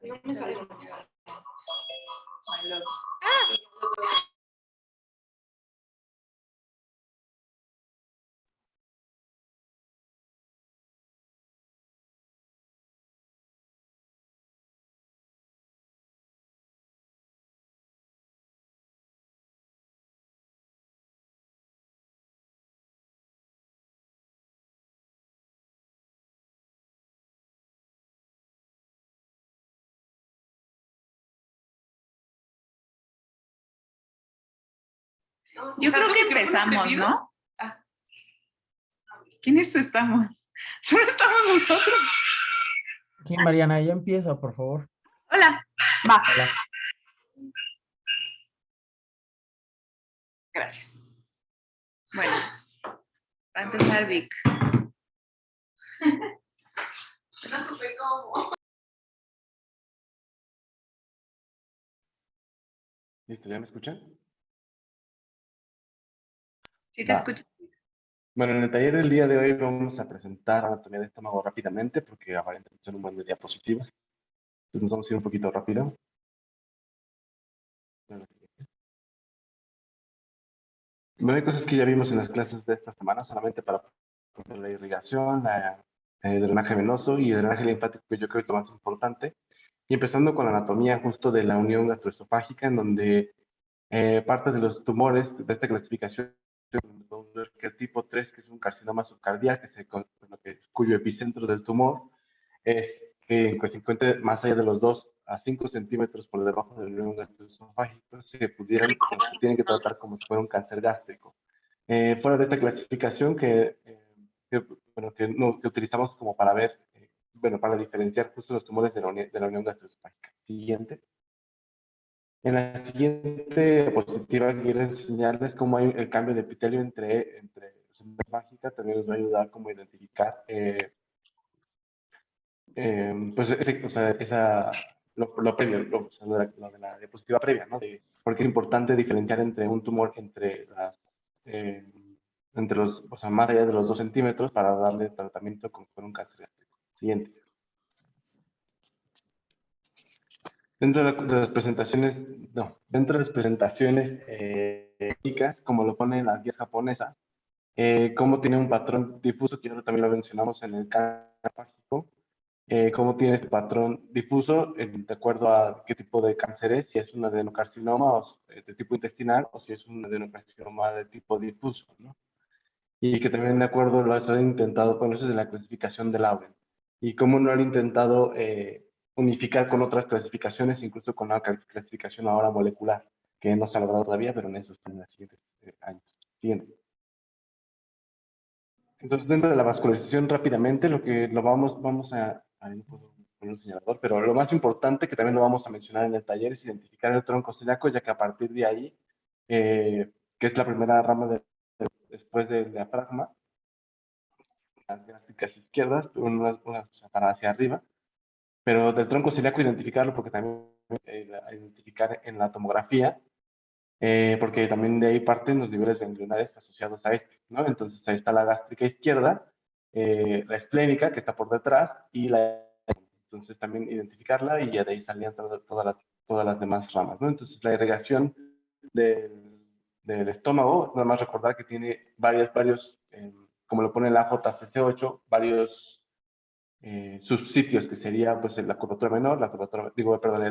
No me sale. Yo creo que empezamos, ¿no? ¿Quiénes estamos? Solo estamos nosotros. Sí, Mariana, ya empieza, por favor. Hola, va. Hola. Gracias. Bueno, va a empezar Vic. No supe cómo. ¿Listo? ¿Ya me escuchan? Sí, te escucho. Bueno, en el taller del día de hoy vamos a presentar anatomía de estómago rápidamente porque aparentemente son un buen de diapositivas. Entonces nos vamos a ir un poquito rápido. Bueno, hay cosas que ya vimos en las clases de esta semana, solamente para la irrigación, el drenaje venoso y el drenaje linfático, que yo creo que es lo más importante. Y empezando con la anatomía justo de la unión gastroesofágica, en donde parte de los tumores de esta clasificación, que el tipo 3, que es un carcinoma subcardiac, cuyo epicentro del tumor es que se encuentre más allá de los 2 a 5 centímetros por debajo del unión gastroesofágico, se tienen que tratar como si fuera un cáncer gástrico. Fuera de esta clasificación que utilizamos como para ver, para diferenciar justo los tumores de la unión gastroesofágica. Siguiente. En la siguiente diapositiva quiero enseñarles cómo hay el cambio de epitelio entre mágica, también nos va a ayudar como a identificar lo previo, lo de la diapositiva previa, ¿no? Porque es importante diferenciar entre un tumor más allá de los 2 centímetros para darle tratamiento con un cáncer gástrico. Siguiente. Dentro de las presentaciones, médicas, como lo pone la guía japonesa, cómo tiene un patrón difuso, que también lo mencionamos en el cáncer hepático, cómo tiene este patrón difuso de acuerdo a qué tipo de cáncer es, si es un adenocarcinoma de tipo intestinal o si es un adenocarcinoma de tipo difuso, ¿no? Y que también de acuerdo lo han intentado ponerse en la clasificación de Lauren. Y cómo no han intentado unificar con otras clasificaciones, incluso con la clasificación ahora molecular, que no se ha logrado todavía, pero en eso está en los siguientes años. Siguiente. Entonces, dentro de la vascularización, rápidamente, vamos a ahí no puedo poner un señalador, pero lo más importante, que también lo vamos a mencionar en el taller, es identificar el tronco celíaco, ya que a partir de ahí, que es la primera rama después del diafragma, las gástricas izquierdas, una para hacia arriba, pero del tronco celíaco identificarlo porque también identificar en la tomografía, porque también de ahí parten los niveles ganglionares asociados a este, ¿no? Entonces ahí está la gástrica izquierda, la esplénica que está por detrás y entonces también identificarla y ya de ahí salían todas las demás ramas, ¿no? Entonces la irrigación del estómago, nada más recordar que tiene varios, como lo pone la JCC8, varios subsitios, que sería pues la curvatura menor, el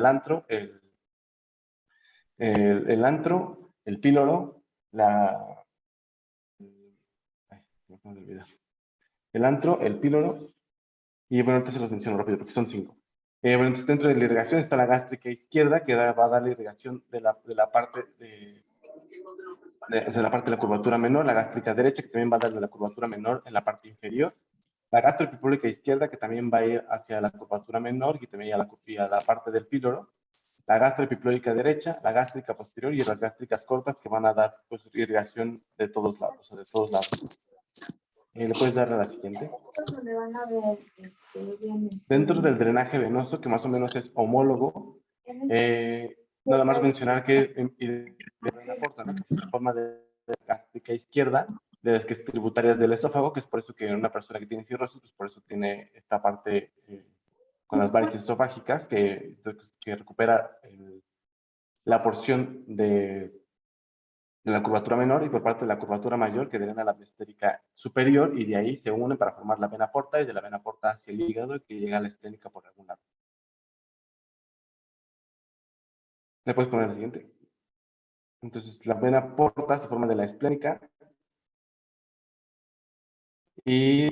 antro, el antro, el píloro, el antro, el píloro, y bueno, entonces los menciono rápido porque son 5. Bueno, entonces dentro de la irrigación está la gástrica izquierda, que va a dar la irrigación de la parte de la parte de la curvatura menor, la gástrica derecha, que también va a darle la curvatura menor en la parte inferior, la gastroepipúlica izquierda, que también va a ir hacia la curvatura menor y también a la parte del píloro, la gastroepiploica derecha, la gástrica posterior y las gástricas cortas, que van a dar pues irrigación de todos lados, o sea, de todos lados. ¿Le puedes dar a la siguiente? Donde van a ver, bien, Dentro del drenaje venoso, que más o menos es homólogo, nada más mencionar que y de la porta, ¿no? Que se forma de la gástrica izquierda, de las que es tributarias del esófago, que es por eso que una persona que tiene cirrosis, pues por eso tiene esta parte con las varices esofágicas, que recupera la porción de la curvatura menor y por parte de la curvatura mayor que drena la vía esférica superior y de ahí se unen para formar la vena porta y de la vena porta hacia el hígado y que llega a la esférica por algún lado. ¿Le puedes poner el siguiente? Entonces, la vena porta se forma de la esplénica y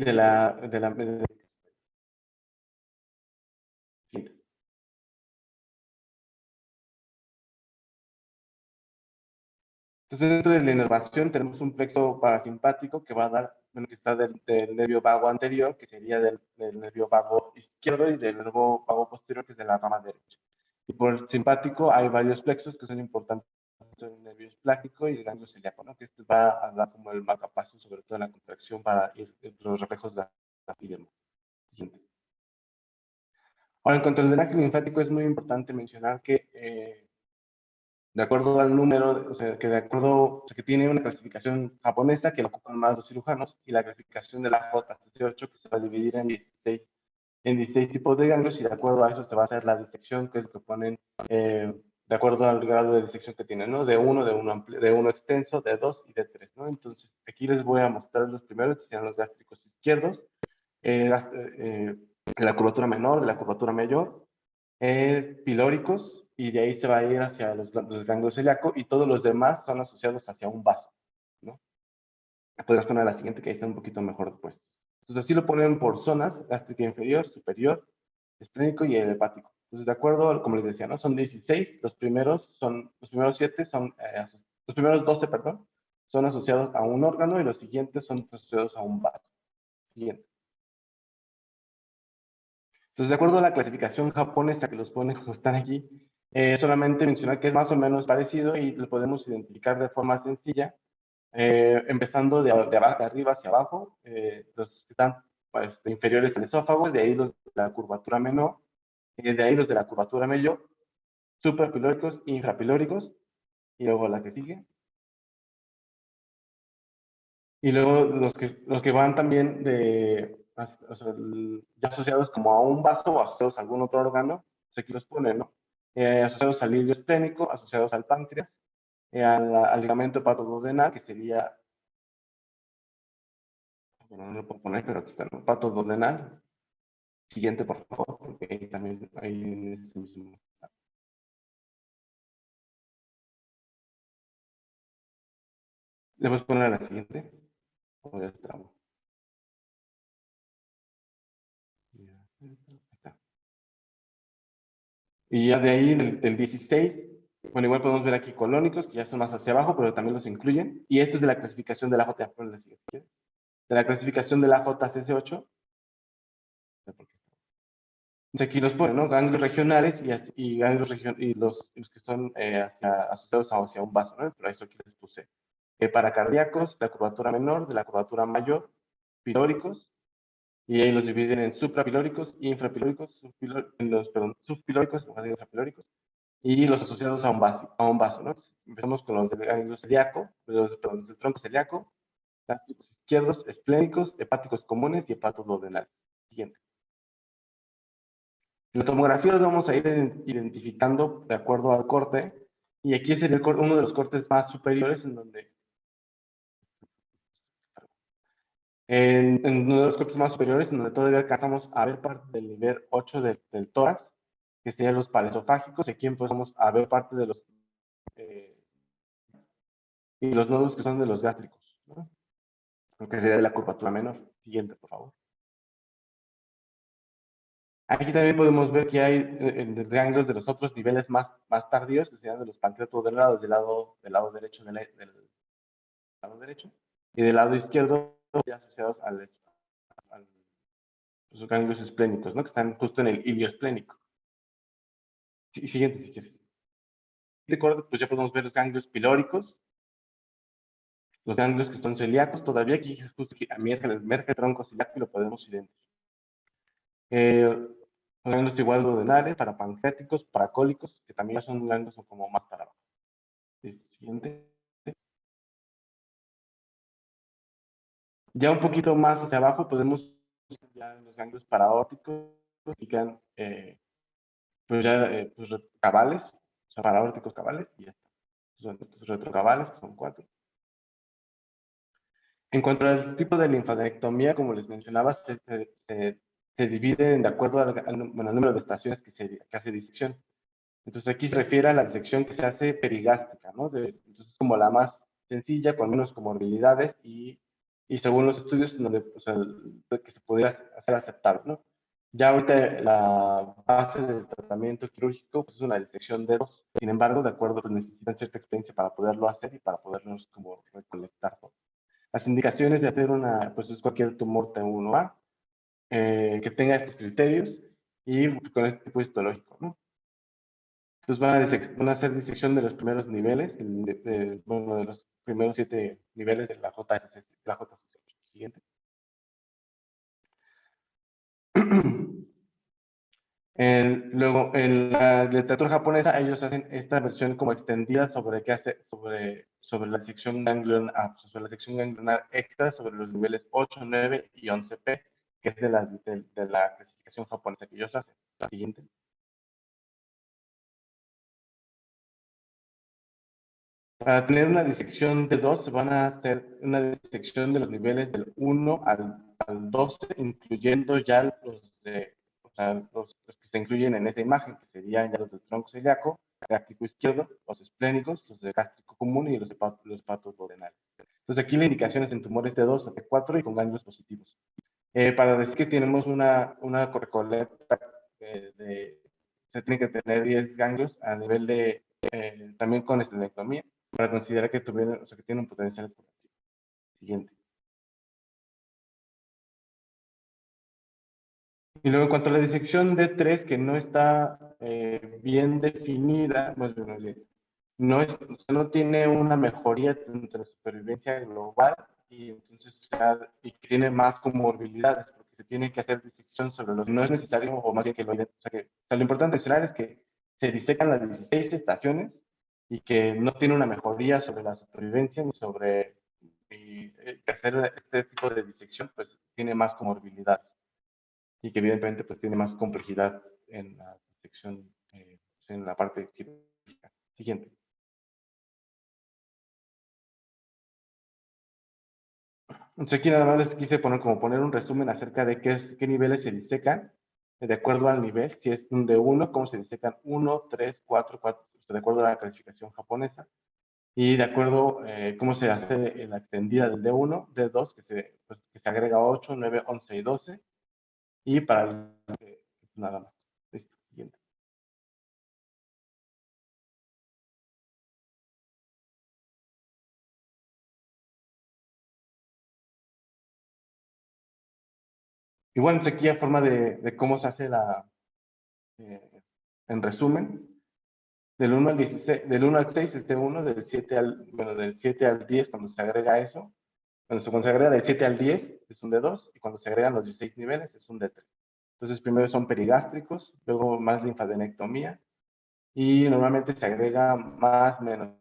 entonces, dentro de la inervación tenemos un plexo parasimpático que va a dar, bueno, que está del nervio vago anterior, que sería del nervio vago izquierdo, y del nervio vago posterior, que es de la rama derecha. Y por el simpático hay varios plexos que son importantes, el nervio esplácnico y el ganglio celíaco, ¿no? Que este va a dar como el marcapaso, sobre todo en la contracción, para ir los reflejos de la epidemia. Siguiente. Ahora, en cuanto al drenaje linfático, es muy importante mencionar que de acuerdo al número, o sea, que de acuerdo, o sea, que tiene una clasificación japonesa que lo ocupan más los cirujanos y la clasificación de la J18 que se va a dividir en 16 tipos de ganglios y de acuerdo a eso se va a hacer la disección, que es lo que ponen de acuerdo al grado de disección que tienen, ¿no? De uno extenso, de 2 y de 3, ¿no? Entonces, aquí les voy a mostrar los primeros, que sean los gástricos izquierdos, la curvatura menor, de la curvatura mayor, pilóricos, y de ahí se va a ir hacia los ganglios celíacos, y todos los demás son asociados hacia un vaso, ¿no? Podrías poner la siguiente, que ahí está un poquito mejor puesto. Entonces, así lo ponen por zonas: gástrica inferior, superior, esplénico y el hepático. Entonces, de acuerdo, como les decía, ¿no? Son 16, los primeros 7 son, los primeros 12, perdón, son asociados a un órgano y los siguientes son asociados a un vaso. Siguiente. Entonces, de acuerdo a la clasificación japonesa que los pone como están aquí, solamente mencionar que es más o menos parecido y lo podemos identificar de forma sencilla, empezando de arriba hacia abajo, los que están pues, inferiores al esófago, de ahí los de la curvatura menor, de ahí los de la curvatura mayor, suprapilóricos, infrapilóricos, y luego la que sigue. Y luego los que van también o sea, ya asociados como a un vaso o asociados a algún otro órgano, pues aquí los ponen, ¿no? Asociados al hilo esplénico, asociados al páncreas, al ligamento hepatoduodenal, que sería, bueno, no lo puedo poner, pero aquí está, ¿no? Hepatoduodenal. Siguiente, por favor, porque ahí también hay en este mismo. ¿Le puedes poner a la siguiente? O ya estamos. Ahí está. Y ya de ahí, del 16, bueno, igual podemos ver aquí colónicos, que ya son más hacia abajo, pero también los incluyen. Y esto es de la clasificación de la J, de la clasificación de la JCC8. Entonces aquí los ponen, ¿no? Ganglios regionales y ganglios y los que son asociados hacia un vaso, ¿no? Pero eso aquí les puse. Para cardíacos, la curvatura menor, de la curvatura mayor, pilóricos, y ahí los dividen en suprapilóricos, infrapilóricos, subpilóricos, infrapilóricos, y los asociados a un vaso, ¿no? Empezamos con los del ganglio celíaco, perdón, del tronco celíaco, gástricos izquierdos, esplénicos, hepáticos comunes y hepatoduodenales. Siguiente. En la tomografía los vamos a ir identificando de acuerdo al corte, y aquí sería uno de los cortes más superiores, en donde en uno de los cortes más superiores, en donde todavía alcanzamos a ver parte del nivel 8 del tórax, que serían los palesofágicos, y aquí empezamos a ver parte de los y los nódulos que son de los gástricos, ¿no? Lo que sería de la curvatura menor. Siguiente, por favor. Aquí también podemos ver que hay ganglios de los otros niveles más tardíos, que serían de los pancreatoduodénalos del lado derecho del lado derecho, y del lado izquierdo, ya asociados a los ganglios esplénicos, ¿no? Que están justo en el ilio esplénico. Y siguiente, si quieres. De acuerdo, pues ya podemos ver los ganglios pilóricos, Los ganglios que son celíacos, todavía aquí justo que emerge el tronco celíaco y lo podemos identificar. Los ganglios igual duodenales, parapancreáticos, paracólicos, que también son ganglios como más para abajo. Siguiente. Ya un poquito más hacia abajo podemos ya los ganglios paraórticos, que quedan pues ya pues, cabales, o sea, paraórticos cabales, y ya está. Son estos retrocabales, que son 4. En cuanto al tipo de linfadenectomía, como les mencionaba, se divide de acuerdo bueno, al número de estaciones que hace disección. Entonces aquí se refiere a la disección que se hace perigástrica, ¿no? Entonces como la más sencilla, con menos comorbilidades y según los estudios donde, o sea, que se podría hacer aceptable, ¿no? Ya ahorita la base del tratamiento quirúrgico pues, es una disección de dos. Sin embargo, de acuerdo, pues necesitan cierta experiencia para poderlo hacer y para poderlos como recolectar. Las indicaciones de hacer pues es cualquier tumor T1A que tenga estos criterios y con este tipo histológico, ¿no? Entonces van a hacer disección de los primeros niveles, bueno, de los primeros 7 niveles de la JSC, la JSC. Siguiente. Luego, en la literatura japonesa, ellos hacen esta versión como extendida sobre qué hace, sobre la sección ganglionar, sobre la sección ganglionar extra, sobre los niveles 8, 9 y 11P, que es de la clasificación japonesa que ellos hacen. La siguiente. Para tener una disección de 2, van a hacer una disección de los niveles del 1 al 12, incluyendo ya o sea, los que se incluyen en esa imagen, que serían ya los del tronco celíaco, gástrico izquierdo, los esplénicos, los de gástrico común y los hepatos duodenales. Entonces aquí la indicación es en tumores de 2 a T4 y con ganglios positivos. Para decir que tenemos una recolecta se tiene que tener 10 ganglios a nivel de, también con estelectomía, para considerar que o sea, que tiene un potencial curativo. Siguiente. Y luego en cuanto a la disección D3, que no está bien definida, pues, bueno, no tiene una mejoría entre la supervivencia global y entonces y que tiene más comorbilidades, porque se tiene que hacer disección sobre los, no es necesario, o más bien que o sea, lo importante de es que se disecan las 16 estaciones y que no tiene una mejoría sobre la supervivencia ni sobre que hacer este tipo de disección, pues tiene más comorbilidades y que evidentemente pues tiene más complejidad en la disección, en la parte quirúrgica. Siguiente. Entonces aquí nada más les quise poner un resumen acerca de qué niveles se disecan, de acuerdo al nivel, si es un de 1, cómo se disecan 1, 3, 4, 4, de acuerdo a la clasificación japonesa, y de acuerdo cómo se hace la extendida del D1, D2, que se agrega 8, 9, 11 y 12, y para nada más. Listo, siguiente. Y bueno, aquí a forma de cómo se hace eh, en resumen, del 1 al 16, del 1 al 6 es T1, del 7 al 10 cuando se agrega eso, cuando se agrega del 7 al 10 es un D2 y cuando se agregan los 16 niveles es un D3. Entonces primero son perigástricos, luego más linfadenectomía y normalmente se agrega menos,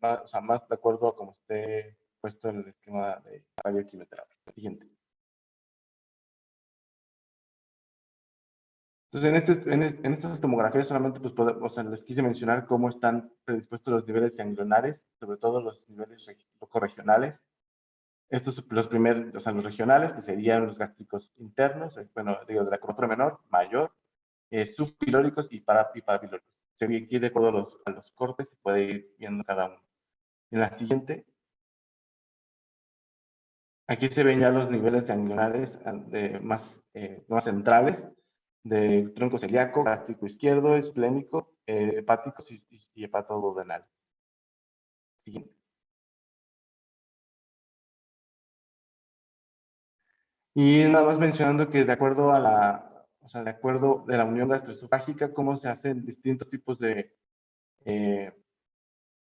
o sea, más de acuerdo a cómo esté puesto en el esquema de radioquimioterapia. Siguiente. Entonces, en estas tomografías solamente pues, o sea, les quise mencionar cómo están predispuestos los niveles ganglionares, sobre todo los niveles regionales. Estos los primeros, o sea, los regionales, que serían los gástricos internos, bueno, digo, de la curvatura menor, mayor, subpilóricos y parapilóricos. Se ve aquí de acuerdo a los cortes, se puede ir viendo cada uno. En la siguiente, aquí se ven ya los niveles ganglionares más centrales del tronco celíaco, gástrico izquierdo, esplénico, hepático y hepatoduodenal. Siguiente. Y nada más mencionando que de acuerdo o sea, de acuerdo de la unión gastroesofágica, cómo se hacen distintos tipos de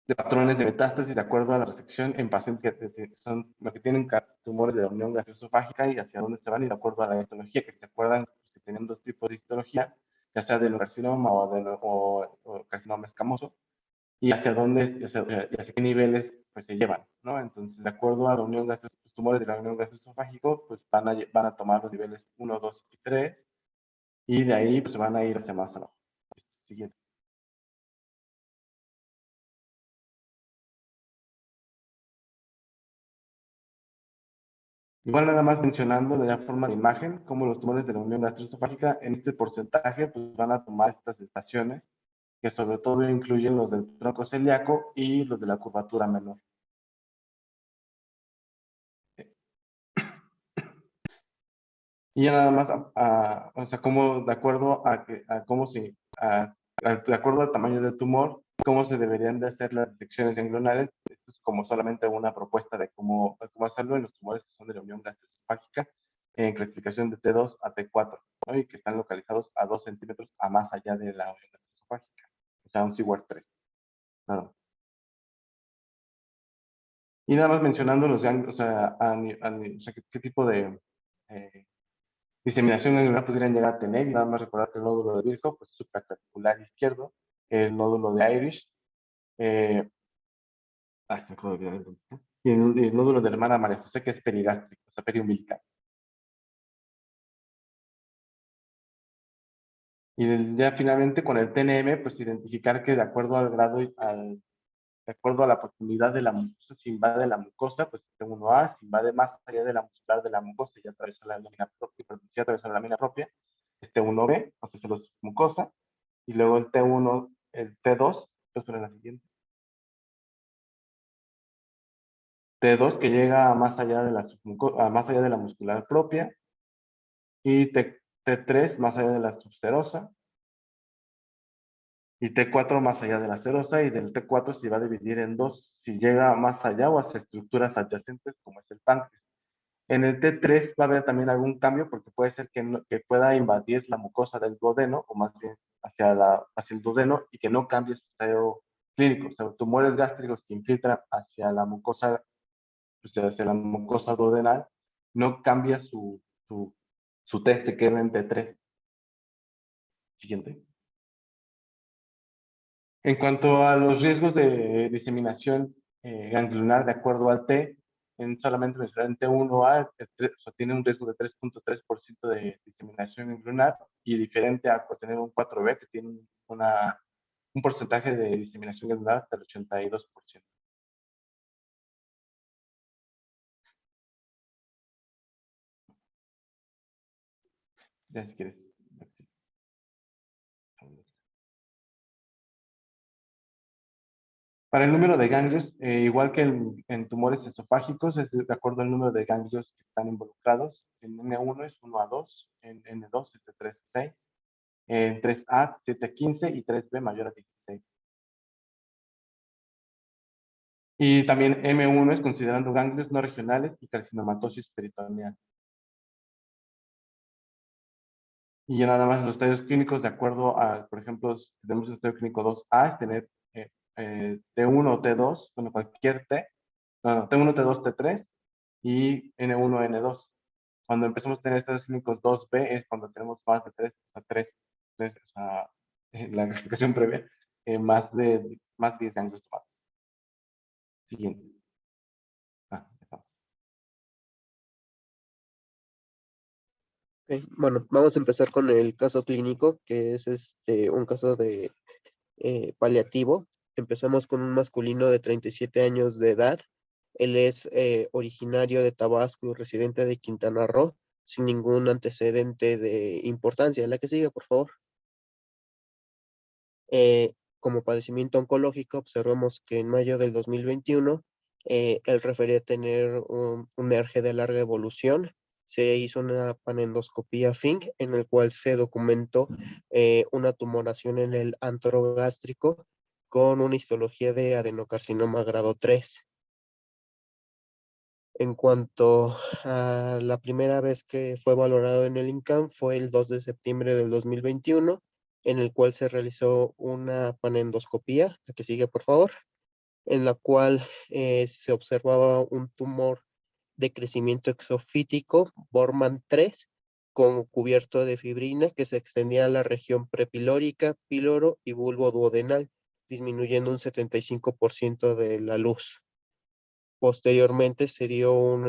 de patrones de metástasis de acuerdo a la resección en pacientes que son los que tienen tumores de la unión gastroesofágica y hacia dónde se van y de acuerdo a la histología, que se acuerdan que tienen dos tipos de histología, ya sea del carcinoma o carcinoma escamoso, y hacia dónde y hacia qué niveles pues se llevan, ¿no? Entonces, de acuerdo a la unión los tumores de la unión gastroesofágico, pues van a tomar los niveles 1, 2 y 3, y de ahí pues van a ir hacia más abajo. Siguiente. Igual nada más mencionando de la forma de imagen, cómo los tumores de la unión gastroesofágica en este porcentaje pues van a tomar estas estaciones, que sobre todo incluyen los del tronco celíaco y los de la curvatura menor. Y ya nada más, o sea, como de acuerdo a cómo de acuerdo al tamaño del tumor, cómo se deberían de hacer las disecciones ganglionares. Esto es como solamente una propuesta de cómo hacerlo en los tumores que son de la unión gastroesofágica en clasificación de T2 a T4, ¿no? Y que están localizados a 2 centímetros a más allá de la unión gastroesofágica, o sea, un CWAR 3. Nada más. Y nada más mencionando los ganglios, o sea, o sea qué tipo de eh, diseminación ganglionar pudieran llegar a tener, y nada más recordar que el nódulo de Virchow, pues supraclavicular izquierdo, el nódulo de Irish, eh, se me acabo de olvidar el nombre, ¿no? Y el nódulo de la hermana María José, que es perigástrico, o sea, periumbilical. Y ya finalmente con el TNM, pues identificar que de acuerdo al grado, de acuerdo a la profundidad de la mucosa, si invade la mucosa, pues T1A, si invade más allá de la muscular de la mucosa, ya atraviesa la lámina propia, ya atraviesa la lámina propia, T1B, o sea, solo es mucosa, y luego el T1, el T2, esto es la siguiente, T2 que llega a más allá de más allá de la muscular propia, y T3 más allá de la subserosa, y T4 más allá de la serosa, y del T4 se va a dividir en dos si llega más allá o hacia estructuras adyacentes como es el páncreas. En el T3 va a haber también algún cambio porque puede ser que pueda invadir la mucosa del duodeno, o más bien hacia el duodeno, y que no cambie su estado clínico. O sea, tumores gástricos que infiltran hacia la mucosa, pues, hacia la mucosa duodenal, no cambia su test, que queda en T3. Siguiente. En cuanto a los riesgos de diseminación ganglionar de acuerdo al T, solamente mencionar en T1A, o sea, tiene un riesgo de 3.3% de diseminación ganglionar, y diferente a tener un 4B, que tiene un porcentaje de diseminación ganglionar hasta el 82%. Ya si quieres. Para el número de ganglios, igual que en tumores esofágicos, es de acuerdo al número de ganglios que están involucrados. En N1 es 1 a 2, en N2 es de 3 a 6, en 3A 7 a 15 y 3B mayor a 16. Y también M1 es considerando ganglios no regionales y carcinomatosis peritoneal. Y ya nada más los estadios clínicos, de acuerdo a, por ejemplo, si tenemos el estadio clínico 2A, es tener T1 o T2, bueno, cualquier T, no, T1, T2, T3 y N1, N2. Cuando empezamos a tener estadios clínicos 2B es cuando tenemos más de 3, o sea, 3, o sea, en la explicación previa, más de 10 ganglios tomados. Siguiente. Empezamos. Ok, bueno, vamos a empezar con el caso clínico, que es un caso de paliativo. Empezamos con un masculino de 37 años de edad. Él es originario de Tabasco y residente de Quintana Roo, sin ningún antecedente de importancia. La que sigue, por favor. Como padecimiento oncológico, observamos que en mayo del 2021, él refería tener un ERG de larga evolución. Se hizo una panendoscopía FING, en el cual se documentó una tumoración en el antro gástrico con una histología de adenocarcinoma grado 3. En cuanto a la primera vez que fue valorado en el INCAM, fue el 2 de septiembre del 2021, en el cual se realizó una panendoscopía. La que sigue, por favor. en la cual se observaba un tumor de crecimiento exofítico, Bormann 3, con cubierto de fibrina que se extendía a la región prepilórica, píloro y bulbo duodenal, disminuyendo un 75% de la luz. Posteriormente se dio un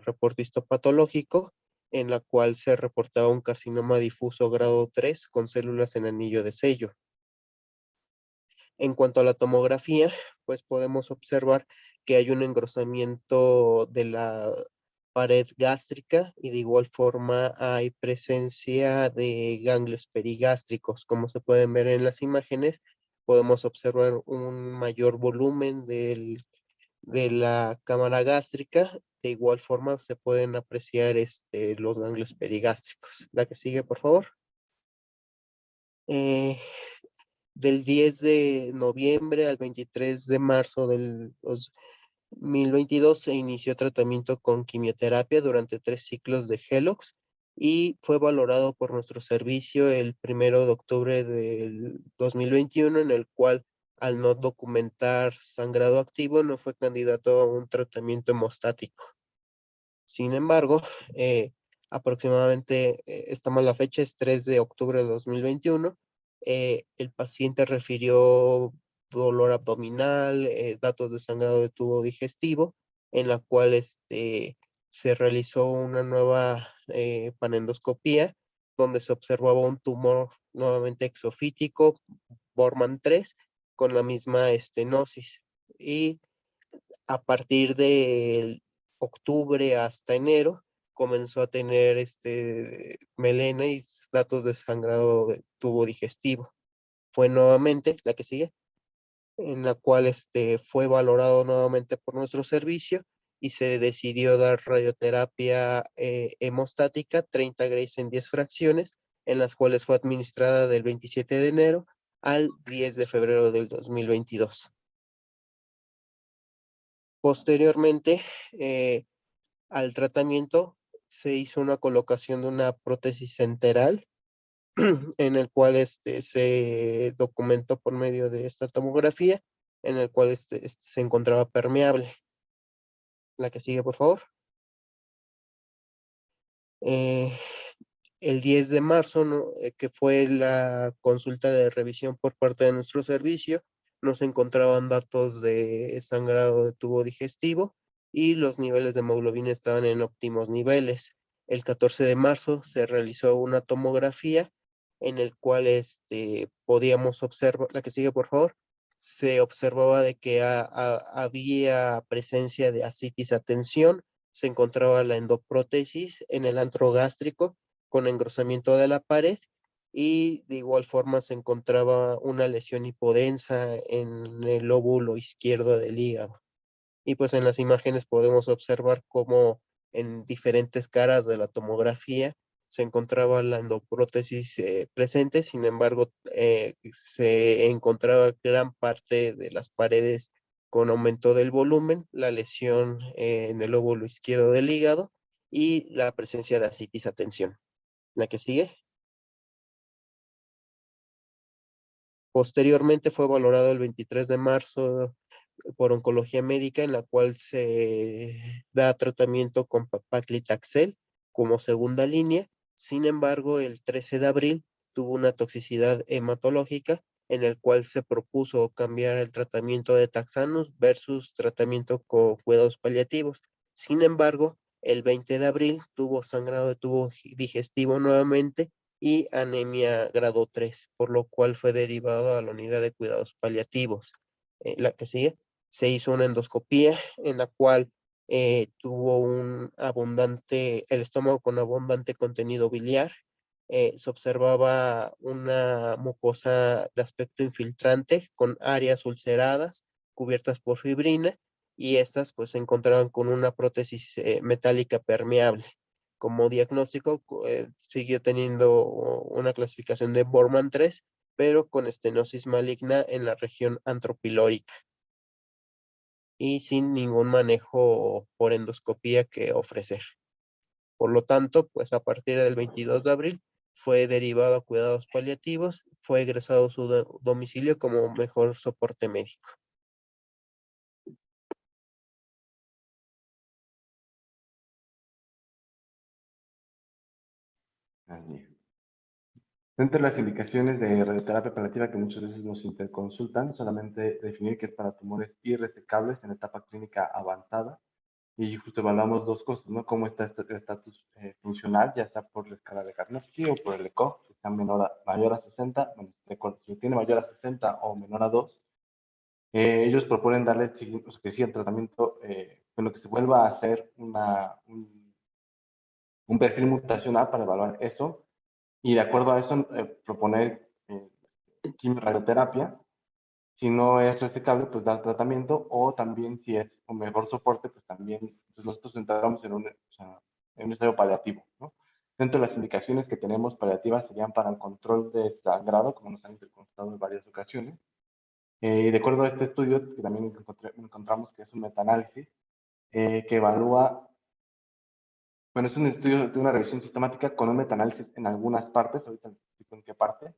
reporte histopatológico en la cual se reportaba un carcinoma difuso grado 3 con células en anillo de sello. En cuanto a la tomografía, pues podemos observar que hay un engrosamiento de la pared gástrica y de igual forma hay presencia de ganglios perigástricos. Como se pueden ver en las imágenes, podemos observar un mayor volumen de la cámara gástrica. De igual forma se pueden apreciar los ganglios perigástricos. La que sigue, por favor. Del 10 de noviembre al 23 de marzo del 2022 se inició tratamiento con quimioterapia durante 3 ciclos de Helox y fue valorado por nuestro servicio el 1 de octubre del 2021, en el cual, al no documentar sangrado activo, no fue candidato a un tratamiento hemostático. Sin embargo, aproximadamente, estamos la fecha, es 3 de octubre de 2021, el paciente refirió dolor abdominal, datos de sangrado de tubo digestivo, en la cual se realizó una nueva panendoscopía, donde se observaba un tumor nuevamente exofítico, Bormann 3, con la misma estenosis. Y a partir de octubre hasta enero, comenzó a tener melena y datos de sangrado de tubo digestivo. Fue nuevamente la que sigue, en la cual fue valorado nuevamente por nuestro servicio y se decidió dar radioterapia hemostática, 30 Grays en 10 fracciones, en las cuales fue administrada del 27 de enero al 10 de febrero del 2022. Posteriormente, al tratamiento se hizo una colocación de una prótesis enteral en el cual se documentó por medio de esta tomografía, en el cual se encontraba permeable. La que sigue, por favor. El 10 de marzo, ¿no? Que fue la consulta de revisión por parte de nuestro servicio, no se encontraban datos de sangrado de tubo digestivo y los niveles de hemoglobina estaban en óptimos niveles. El 14 de marzo se realizó una tomografía en el cual podíamos observar, la que sigue por favor, se observaba de que había presencia de ascitis a tensión, se encontraba la endoprótesis en el antro gástrico con engrosamiento de la pared y de igual forma se encontraba una lesión hipodensa en el lóbulo izquierdo del hígado. Y pues en las imágenes podemos observar cómo en diferentes caras de la tomografía se encontraba la endoprótesis presente, sin embargo, se encontraba gran parte de las paredes con aumento del volumen, la lesión en el lóbulo izquierdo del hígado y la presencia de ascitis a tensión. La que sigue. Posteriormente fue valorado el 23 de marzo por oncología médica, en la cual se da tratamiento con paclitaxel como segunda línea. Sin embargo, el 13 de abril tuvo una toxicidad hematológica en el cual se propuso cambiar el tratamiento de Taxanus versus tratamiento con cuidados paliativos. Sin embargo, el 20 de abril tuvo sangrado de tubo digestivo nuevamente y anemia grado 3, por lo cual fue derivado a la unidad de cuidados paliativos. La que sigue, se hizo una endoscopía en la cual tuvo el estómago con abundante contenido biliar. Se observaba una mucosa de aspecto infiltrante con áreas ulceradas cubiertas por fibrina y estas pues se encontraban con una prótesis metálica permeable. Como diagnóstico, siguió teniendo una clasificación de Bormann 3, pero con estenosis maligna en la región antropilórica y sin ningún manejo por endoscopía que ofrecer. Por lo tanto, pues a partir del 22 de abril fue derivado a cuidados paliativos, fue egresado a su domicilio como mejor soporte médico. Así es. Dentro de las indicaciones de radioterapia paliativa que muchas veces nos interconsultan, solamente definir que es para tumores irresecables en etapa clínica avanzada. Y justo evaluamos dos cosas, ¿no? Cómo está el estatus funcional, ya sea por la escala de Karnofsky o por el ECOG, si está mayor a 60, bueno, de acuerdo, si tiene mayor a 60 o menor a 2, ellos proponen darle que siga el tratamiento, bueno, que se vuelva a hacer un perfil mutacional para evaluar eso, y de acuerdo a eso proponer quimioradioterapia. Si no es resecable, pues dar tratamiento, o también si es un mejor soporte, pues también pues nosotros entramos en un estado paliativo, ¿no? Dentro de las indicaciones que tenemos paliativas serían para el control de sangrado, como nos han interconsultado en varias ocasiones. De acuerdo a este estudio, que también encontramos que es un metaanálisis, que evalúa, bueno, es un estudio de una revisión sistemática con un metaanálisis en algunas partes, ahorita les explico en qué parte,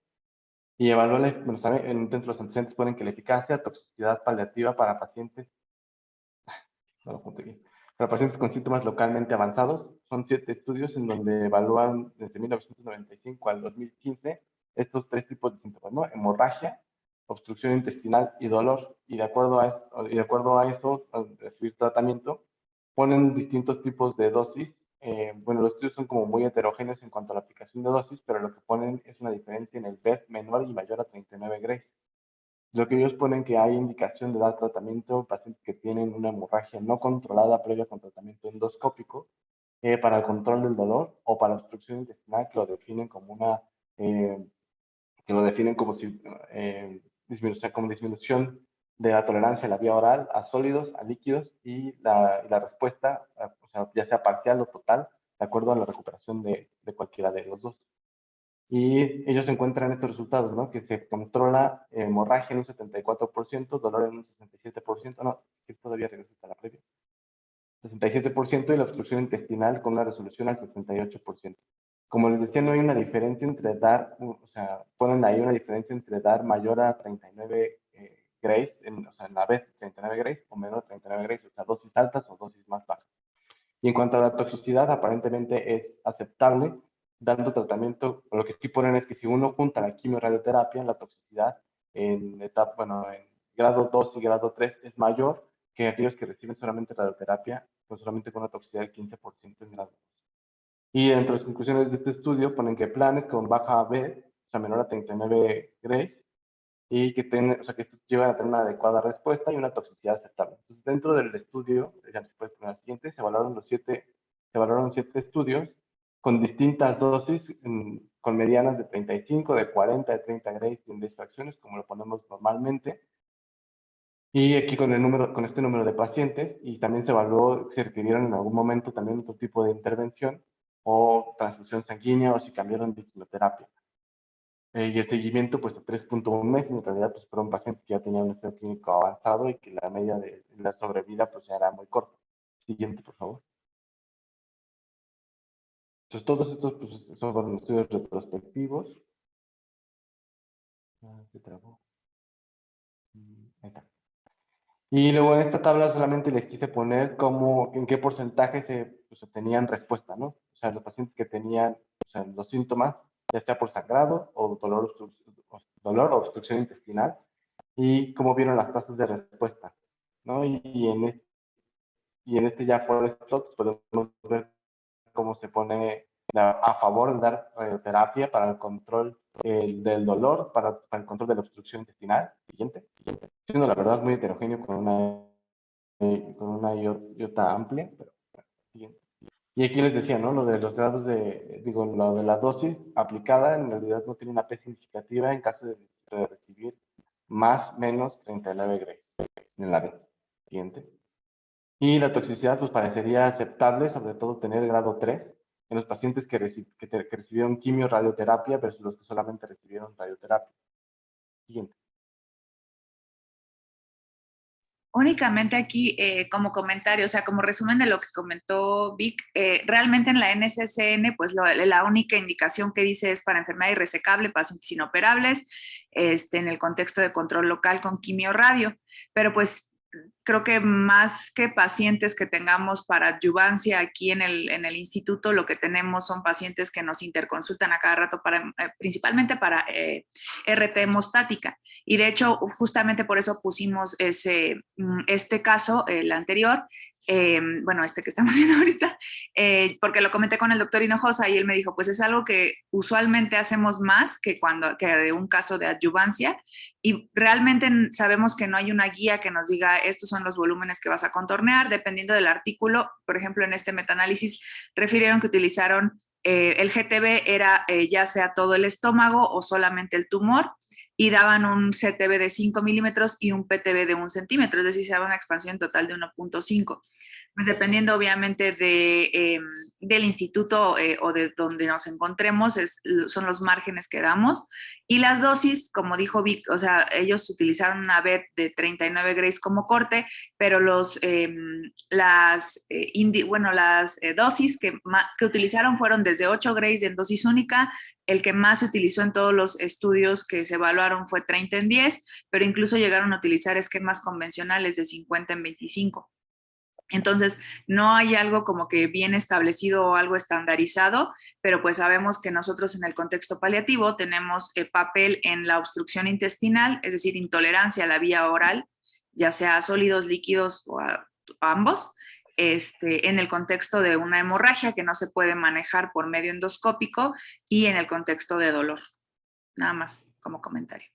y evalúa, bueno, dentro de los antecedentes ponen que la eficacia, toxicidad paliativa para pacientes, no lo apunté bien, para pacientes con síntomas localmente avanzados. Son 7 estudios en donde evalúan desde 1995 al 2015 estos 3 tipos de síntomas, ¿no? Hemorragia, obstrucción intestinal y dolor. Y de acuerdo a eso, al recibir tratamiento, ponen distintos tipos de dosis. Bueno, los estudios son como muy heterogéneos en cuanto a la aplicación de dosis, pero lo que ponen es una diferencia en el BED menor y mayor a 39 Gray. Lo que ellos ponen que hay indicación de dar tratamiento a pacientes que tienen una hemorragia no controlada previa con tratamiento endoscópico para el control del dolor, o para obstrucción intestinal, que lo definen como como disminución de la tolerancia a la vía oral, a sólidos, a líquidos, y la respuesta, o sea, ya sea parcial o total, de acuerdo a la recuperación de cualquiera de los dos. Y ellos encuentran estos resultados, ¿no? Que se controla hemorragia en un 74%, dolor en un 67%, no, que todavía regresa a la previa, 67%, y la obstrucción intestinal con una resolución al 68%. Como les decía, no hay una diferencia entre dar, o sea, ponen ahí una diferencia entre dar mayor a 39 Grays, o sea, en la vez 39 Grays o menor a 39 Grays, o sea, dosis altas o dosis más bajas. Y en cuanto a la toxicidad, aparentemente es aceptable, dando tratamiento. Lo que sí ponen es que si uno junta la quimioradioterapia, la toxicidad en grado 2 y grado 3 es mayor que aquellos que reciben solamente radioterapia, pues solamente con una toxicidad del 15% en grado 2. Y entre las conclusiones de este estudio ponen que planes con baja B, o sea, menor a 39 Grays, y o sea, que llevan a tener una adecuada respuesta y una toxicidad aceptable. Entonces, dentro del estudio, ya se puede poner la siguiente, se evaluaron 7 estudios con distintas dosis, con medianas de 35, de 40, de 30 Grays y en distracciones, como lo ponemos normalmente. Y aquí con este número de pacientes, y también se evaluó si requirieron en algún momento también otro tipo de intervención, o transfusión sanguínea, o si cambiaron de quimioterapia. Y el seguimiento, pues, de 3.1 meses, en realidad, pues, fueron pacientes que ya tenían un estado clínico avanzado y que la media de la sobrevida, pues, ya era muy corta. Siguiente, por favor. Entonces, todos estos, pues, son estudios retrospectivos. Se trabó. Ahí está. Y luego en esta tabla solamente les quise poner en qué porcentaje se obtenían respuesta, ¿no? O sea, los pacientes que tenían, o sea, los síntomas, ya sea por sangrado o dolor o obstrucción intestinal, y cómo vieron las tasas de respuesta, ¿no? Y en este ya forest plots podemos ver cómo se pone a favor de dar radioterapia para el control del dolor, para el control de la obstrucción intestinal. Siguiente. Siendo la verdad muy heterogéneo con una iota amplia, pero bueno, siguiente. Y aquí les decía, ¿no? Lo de los grados lo de la dosis aplicada, en realidad no tiene una P significativa en caso de recibir más menos 39 Gray en la vez. Siguiente. Y la toxicidad pues parecería aceptable, sobre todo tener grado 3 en los pacientes que recibieron quimio-radioterapia versus los que solamente recibieron radioterapia. Siguiente. Únicamente aquí, como comentario, o sea, como resumen de lo que comentó Vic, realmente en la NCCN, pues la única indicación que dice es para enfermedad irresecable, pacientes inoperables, en el contexto de control local con quimio-radio, pero pues creo que más que pacientes que tengamos para adyuvancia aquí en el instituto, lo que tenemos son pacientes que nos interconsultan a cada rato principalmente para RT hemostática. Y de hecho, justamente por eso pusimos este caso, el anterior, bueno, este que estamos viendo ahorita, porque lo comenté con el doctor Hinojosa y él me dijo, pues es algo que usualmente hacemos más que de un caso de adyuvancia, y realmente sabemos que no hay una guía que nos diga estos son los volúmenes que vas a contornear, dependiendo del artículo. Por ejemplo, en este metaanálisis refirieron que utilizaron el GTB era ya sea todo el estómago o solamente el tumor, y daban un CTB de 5 milímetros y un PTB de 1 centímetro, es decir, se daba una expansión total de 1.5. Pues dependiendo obviamente del instituto o de donde nos encontremos, son los márgenes que damos. Y las dosis, como dijo Vic, o sea, ellos utilizaron una BET de 39 grays como corte, pero las dosis que utilizaron fueron desde 8 grays en dosis única. El que más se utilizó en todos los estudios que se evaluaron fue 30 en 10, pero incluso llegaron a utilizar esquemas convencionales de 50 en 25. Entonces, no hay algo como que bien establecido o algo estandarizado, pero pues sabemos que nosotros en el contexto paliativo tenemos papel en la obstrucción intestinal, es decir, intolerancia a la vía oral, ya sea a sólidos, líquidos o a ambos, en el contexto de una hemorragia que no se puede manejar por medio endoscópico y en el contexto de dolor. Nada más como comentario.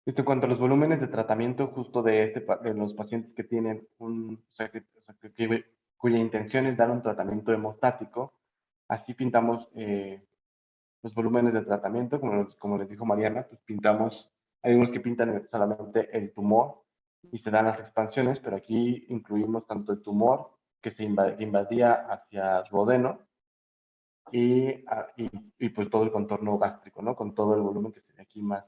En cuanto a los volúmenes de tratamiento justo de los pacientes que tienen cuya intención es dar un tratamiento hemostático, así pintamos los volúmenes de tratamiento, como les dijo Mariana, pues hay unos que pintan solamente el tumor y se dan las expansiones, pero aquí incluimos tanto el tumor que se invadía hacia duodeno y pues todo el contorno gástrico, ¿no? Con todo el volumen que sería aquí más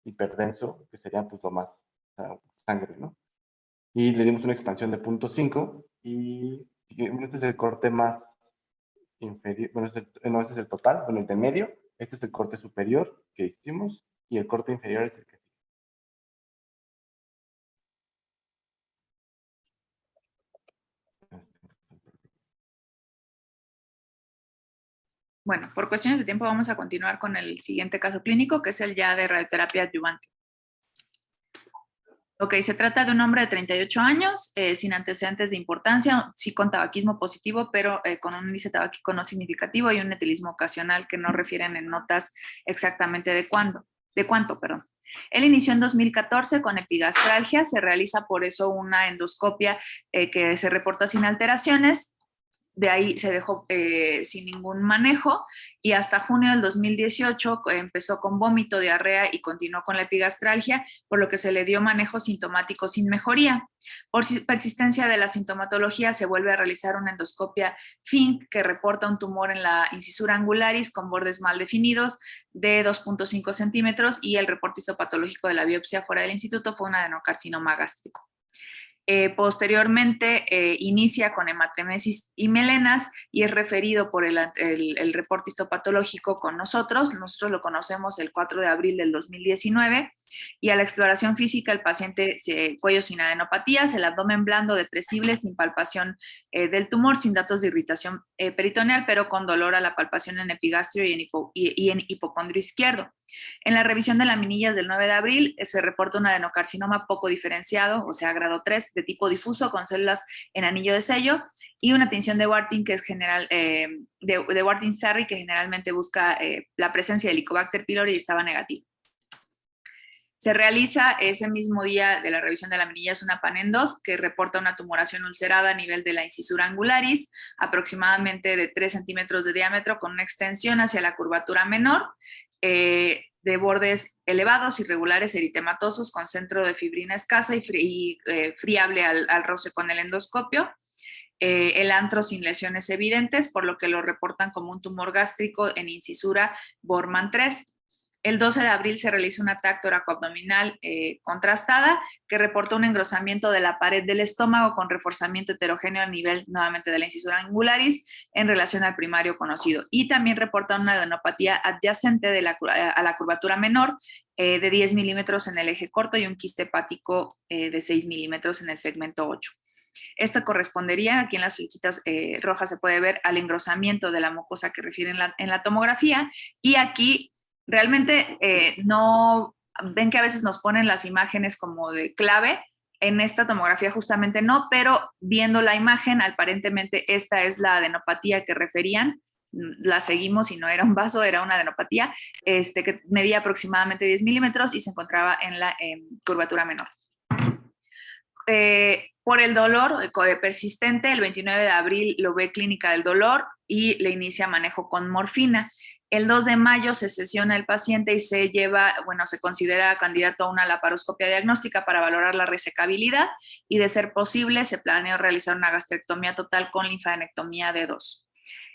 hiperdenso, que sería pues lo más sangre, ¿no? Y le dimos una expansión de 0.5 y este es el corte más inferior, bueno, este es el total, bueno, el de medio, este es el corte superior que hicimos y el corte inferior es el que sigue. Bueno, por cuestiones de tiempo vamos a continuar con el siguiente caso clínico, que es el ya de radioterapia adyuvante. Ok, se trata de un hombre de 38 años, sin antecedentes de importancia, sí con tabaquismo positivo, pero con un índice tabáquico no significativo y un etilismo ocasional que no refieren en notas exactamente de cuánto. Él inició en 2014 con epigastralgia, se realiza por eso una endoscopia que se reporta sin alteraciones. De ahí se dejó sin ningún manejo y hasta junio del 2018 empezó con vómito, diarrea y continuó con la epigastralgia, por lo que se le dio manejo sintomático sin mejoría. Por persistencia de la sintomatología se vuelve a realizar una endoscopia FINC que reporta un tumor en la incisura angularis con bordes mal definidos de 2.5 centímetros y el reporte histopatológico de la biopsia fuera del instituto fue un adenocarcinoma gástrico. Posteriormente inicia con hematemesis y melenas y es referido por el reporte histopatológico con nosotros lo conocemos el 4 de abril del 2019 y a la exploración física el paciente cuello sin adenopatías, el abdomen blando, depresible, sin palpación del tumor, sin datos de irritación peritoneal, pero con dolor a la palpación en epigastrio y en hipocondrio izquierdo. En la revisión de laminillas del 9 de abril se reporta un adenocarcinoma poco diferenciado, o sea, grado 3, de tipo difuso con células en anillo de sello y una tinción de Wartin que es general, de Wartin-Sarri que generalmente busca la presencia de Helicobacter pylori y estaba negativo. Se realiza ese mismo día de la revisión de laminillas una PAN-2 que reporta una tumoración ulcerada a nivel de la incisura angularis, aproximadamente de 3 centímetros de diámetro con una extensión hacia la curvatura menor, de bordes elevados, irregulares, eritematosos, con centro de fibrina escasa y friable al roce con el endoscopio. El antro sin lesiones evidentes, por lo que lo reportan como un tumor gástrico en incisura Bormann 3. El 12 de abril se realiza una TAC toracoabdominal contrastada que reportó un engrosamiento de la pared del estómago con reforzamiento heterogéneo a nivel nuevamente de la incisura angularis en relación al primario conocido. Y también reporta una adenopatía adyacente a la curvatura menor de 10 milímetros en el eje corto y un quiste hepático de 6 milímetros en el segmento 8. Esto correspondería, aquí en las flechitas rojas se puede ver al engrosamiento de la mucosa que refieren en la tomografía, y aquí realmente no, ven que a veces nos ponen las imágenes como de clave, en esta tomografía justamente no, pero viendo la imagen, aparentemente esta es la adenopatía que referían, la seguimos y no era un vaso, era una adenopatía que medía aproximadamente 10 milímetros y se encontraba en la curvatura menor. Por el dolor persistente, el 29 de abril lo ve clínica del dolor y le inicia manejo con morfina. El 2 de mayo se sesiona el paciente y se considera candidato a una laparoscopia diagnóstica para valorar la resecabilidad y, de ser posible, se planeó realizar una gastrectomía total con linfadenectomía de 2.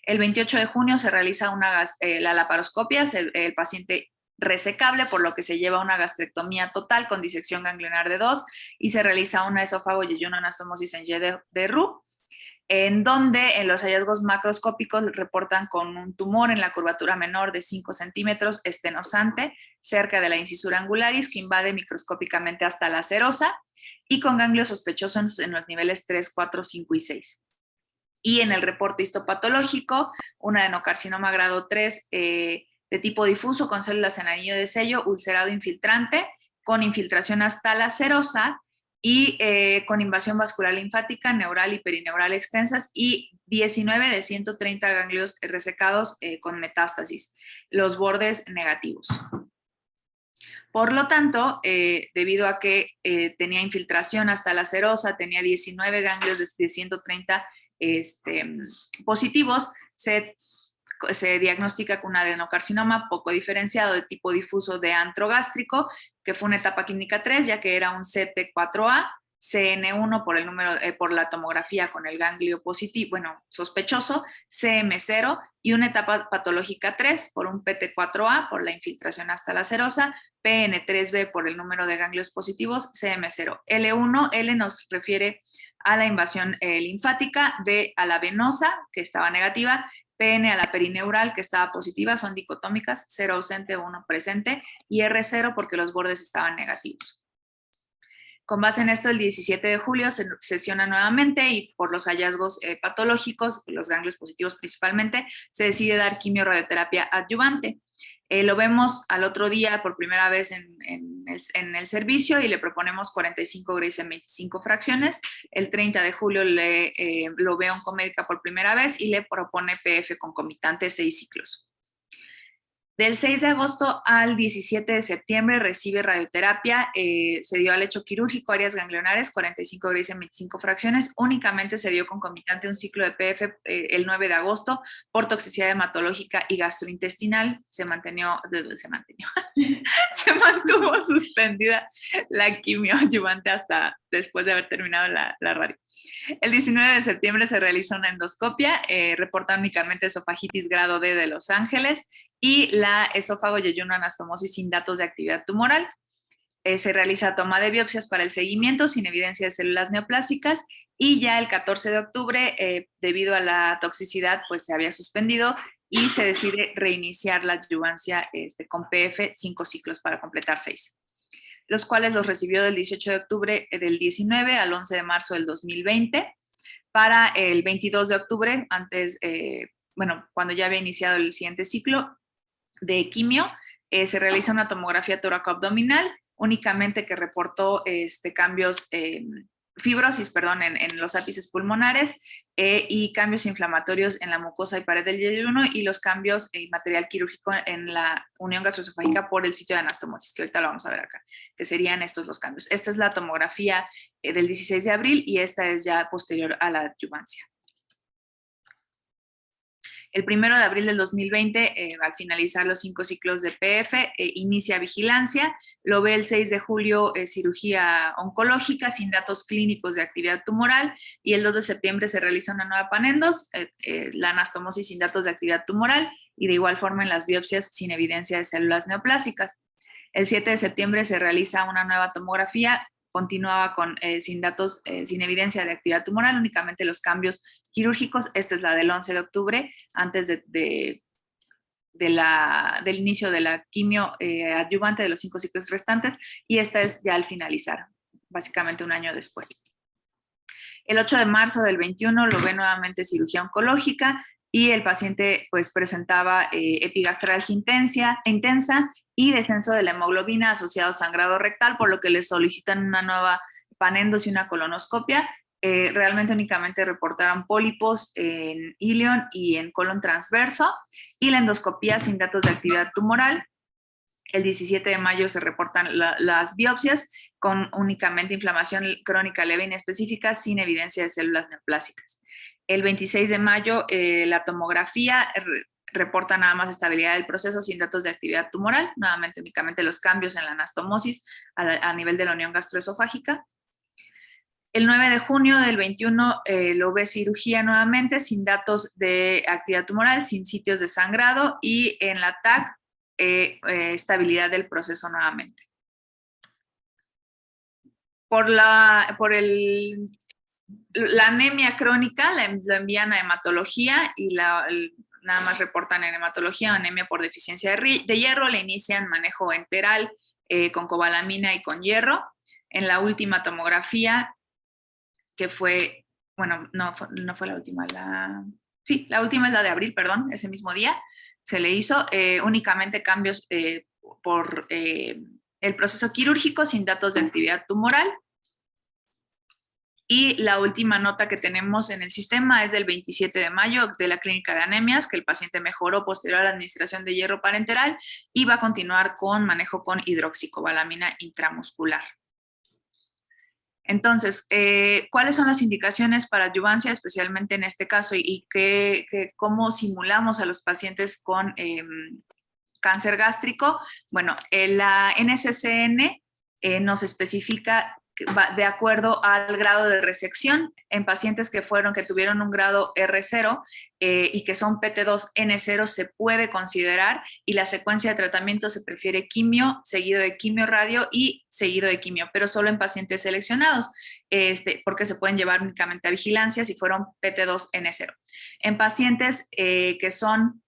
El 28 de junio se realiza la laparoscopia, el paciente resecable, por lo que se lleva una gastrectomía total con disección ganglionar de 2 y se realiza una esófago y una anastomosis en Y de Roux, en donde en los hallazgos macroscópicos reportan con un tumor en la curvatura menor de 5 centímetros estenosante cerca de la incisura angularis que invade microscópicamente hasta la serosa y con ganglio sospechoso en los niveles 3, 4, 5 y 6. Y en el reporte histopatológico, un adenocarcinoma grado 3 de tipo difuso con células en anillo de sello, ulcerado infiltrante, con infiltración hasta la serosa y con invasión vascular linfática, neural y perineural extensas y 19 de 130 ganglios resecados con metástasis, los bordes negativos. Por lo tanto, debido a que tenía infiltración hasta la serosa, tenía 19 ganglios de 130 positivos, se diagnostica con un adenocarcinoma poco diferenciado de tipo difuso de antro gástrico, que fue una etapa clínica 3, ya que era un CT4A, CN1 por el número, por la tomografía con el ganglio positivo, sospechoso, CM0, y una etapa patológica 3 por un PT4A por la infiltración hasta la serosa, PN3B por el número de ganglios positivos, CM0. L1, L nos refiere a la invasión linfática, B a la venosa, que estaba negativa, PN a la perineural, que estaba positiva, son dicotómicas, 0 ausente, 1 presente, y R0 porque los bordes estaban negativos. Con base en esto, el 17 de julio se sesiona nuevamente y por los hallazgos patológicos, los ganglios positivos principalmente, se decide dar quimio-radioterapia adyuvante. Lo vemos al otro día por primera vez en el servicio y le proponemos 45 Grace en 25 fracciones. El 30 de julio lo ve oncomédica por primera vez y le propone PF concomitante 6 ciclos. Del 6 de agosto al 17 de septiembre recibe radioterapia, se dio al hecho quirúrgico, áreas ganglionares, 45 Grace en 25 fracciones, únicamente se dio concomitante un ciclo de PF el 9 de agosto por toxicidad hematológica y gastrointestinal, se mantuvo suspendida la quimio adyuvante hasta después de haber terminado la radio. El 19 de septiembre se realiza una endoscopia, reporta únicamente esofagitis grado D de Los Ángeles y la esófago y una anastomosis sin datos de actividad tumoral. Se realiza toma de biopsias para el seguimiento sin evidencia de células neoplásicas y ya el 14 de octubre, debido a la toxicidad, pues se había suspendido y se decide reiniciar la adyuvancia con PF 5 ciclos para completar 6. Los cuales los recibió del 18 de octubre del 19 al 11 de marzo del 2020. Para el 22 de octubre, cuando ya había iniciado el siguiente ciclo de quimio, se realiza una tomografía toracoabdominal, únicamente que reportó cambios, fibrosis, en los ápices pulmonares y cambios inflamatorios en la mucosa y pared del yeyuno y los cambios en material quirúrgico en la unión gastroesofágica por el sitio de anastomosis, que ahorita lo vamos a ver acá, que serían estos los cambios. Esta es la tomografía del 16 de abril y esta es ya posterior a la adyuvancia. El 1 de abril del 2020, al finalizar los 5 ciclos de PF, inicia vigilancia. Lo ve el 6 de julio, cirugía oncológica sin datos clínicos de actividad tumoral. Y el 2 de septiembre se realiza una nueva PAN-ENDOS, la anastomosis sin datos de actividad tumoral, y de igual forma en las biopsias sin evidencia de células neoplásicas. El 7 de septiembre se realiza una nueva tomografía, continuaba sin datos, sin evidencia de actividad tumoral, únicamente los cambios quirúrgicos. Esta es la del 11 de octubre, antes del inicio de la quimio adyuvante de los 5 ciclos restantes, y esta es ya al finalizar, básicamente un año después. El 8 de marzo del 21 lo ve nuevamente cirugía oncológica, y el paciente pues presentaba epigastralgia intensa y descenso de la hemoglobina asociado a sangrado rectal, por lo que le solicitan una nueva PAN-ENDOS y una colonoscopia. Realmente únicamente reportaron pólipos en ilion y en colon transverso, y la endoscopía sin datos de actividad tumoral. El 17 de mayo se reportan las biopsias con únicamente inflamación crónica leve inespecífica sin evidencia de células neoplásicas. El 26 de mayo la tomografía reporta nada más estabilidad del proceso sin datos de actividad tumoral, nuevamente únicamente los cambios en la anastomosis a nivel de la unión gastroesofágica. El 9 de junio del 21 lo ve cirugía nuevamente sin datos de actividad tumoral, sin sitios de sangrado, y en la TAC estabilidad del proceso nuevamente. Por la anemia crónica lo envían a hematología y nada más reportan en hematología anemia por deficiencia de hierro. Le inician manejo enteral con cobalamina y con hierro. En la última tomografía, que fue, bueno, no fue la última, sí, la última es la de abril, perdón, ese mismo día se le hizo únicamente cambios por el proceso quirúrgico sin datos de actividad tumoral. Y la última nota que tenemos en el sistema es del 27 de mayo de la clínica de anemias, que el paciente mejoró posterior a la administración de hierro parenteral y va a continuar con manejo con hidroxicobalamina intramuscular. Entonces, ¿cuáles son las indicaciones para adyuvancia, especialmente en este caso, y cómo simulamos a los pacientes con cáncer gástrico? Bueno, la NCCN nos especifica de acuerdo al grado de resección en pacientes que tuvieron un grado R0 y que son PT2N0 se puede considerar, y la secuencia de tratamiento se prefiere quimio, seguido de quimio radio y seguido de quimio, pero solo en pacientes seleccionados, porque se pueden llevar únicamente a vigilancia si fueron PT2N0. En pacientes que son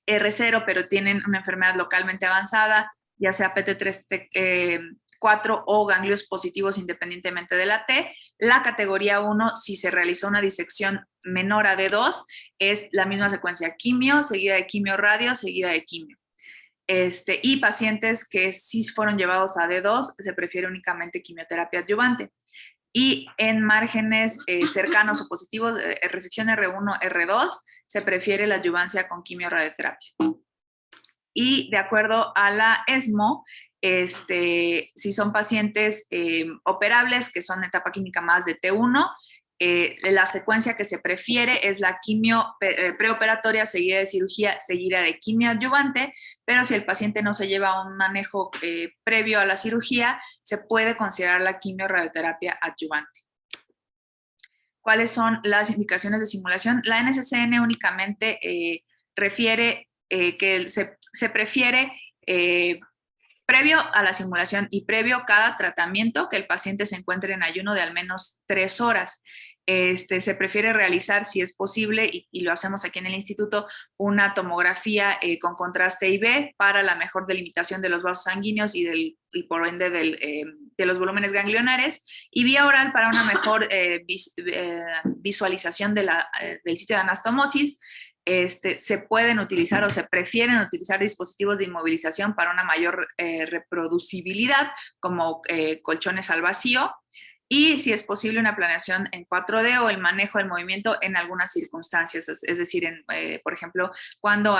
R0 pero tienen una enfermedad localmente avanzada, ya sea PT3 4 o ganglios positivos independientemente de la T. La categoría 1, si se realizó una disección menor a D2, es la misma secuencia: quimio, seguida de quimio radio, seguida de quimio. Y pacientes que sí fueron llevados a D2, se prefiere únicamente quimioterapia adyuvante. Y en márgenes cercanos o positivos, resección R1, R2, se prefiere la adyuvancia con quimio-radioterapia. Y de acuerdo a la ESMO, si son pacientes operables, que son etapa clínica más de T1, la secuencia que se prefiere es la quimio preoperatoria seguida de cirugía, seguida de quimio adyuvante, pero si el paciente no se lleva un manejo previo a la cirugía, se puede considerar la quimio-radioterapia adyuvante. ¿Cuáles son las indicaciones de simulación? La NCCN únicamente refiere que se prefiere previo a la simulación y previo a cada tratamiento que el paciente se encuentre en ayuno de al menos 3 horas. Se prefiere realizar, si es posible, y lo hacemos aquí en el instituto, una tomografía con contraste IV para la mejor delimitación de los vasos sanguíneos y por ende de los volúmenes ganglionares, y vía oral para una mejor visualización del sitio de anastomosis. Se pueden utilizar o se prefieren utilizar dispositivos de inmovilización para una mayor reproducibilidad, como colchones al vacío, y si es posible una planeación en 4D o el manejo del movimiento en algunas circunstancias, es decir, por ejemplo, cuando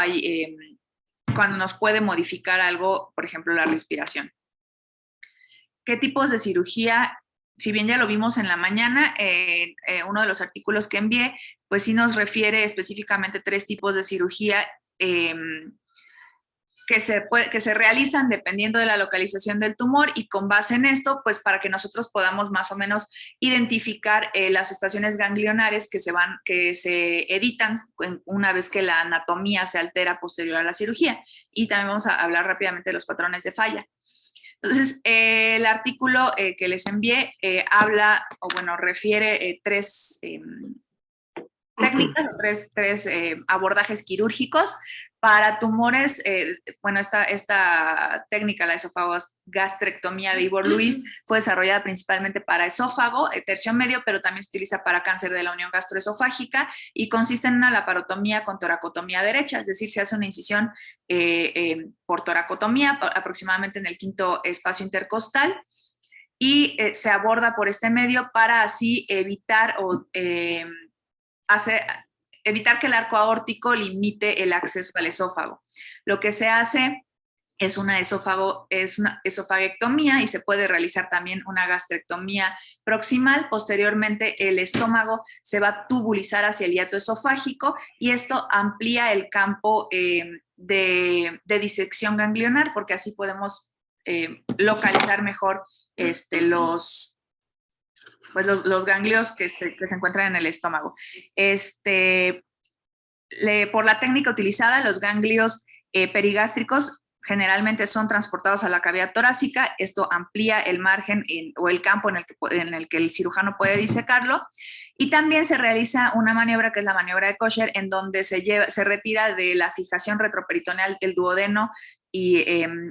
nos puede modificar algo, por ejemplo, la respiración. ¿Qué tipos de cirugía si bien ya lo vimos en la mañana, uno de los artículos que envié, pues sí nos refiere específicamente 3 tipos de cirugía que se realizan dependiendo de la localización del tumor, y con base en esto, pues para que nosotros podamos más o menos identificar las estaciones ganglionares que se editan una vez que la anatomía se altera posterior a la cirugía. Y también vamos a hablar rápidamente de los patrones de falla. Entonces, el artículo que les envié habla, o bueno, refiere 3 técnicas, o tres abordajes quirúrgicos para tumores. Bueno, esta técnica, la esofagogastrectomía de Ivor Luis, fue desarrollada principalmente para esófago, tercio medio, pero también se utiliza para cáncer de la unión gastroesofágica, y consiste en una laparotomía con toracotomía derecha, es decir, se hace una incisión por toracotomía, aproximadamente en el 5º espacio intercostal, y se aborda por este medio para así evitar evitar que el arco aórtico limite el acceso al esófago. Lo que se hace es una esofagectomía, y se puede realizar también una gastrectomía proximal. Posteriormente, el estómago se va a tubulizar hacia el hiato esofágico, y esto amplía el campo de disección ganglionar, porque así podemos localizar mejor los ganglios que se encuentran en el estómago. Por la técnica utilizada, los ganglios perigástricos generalmente son transportados a la cavidad torácica. Esto amplía el margen o el campo en el que el cirujano puede disecarlo. Y también se realiza una maniobra que es la maniobra de Kocher, en donde se retira de la fijación retroperitoneal el duodeno y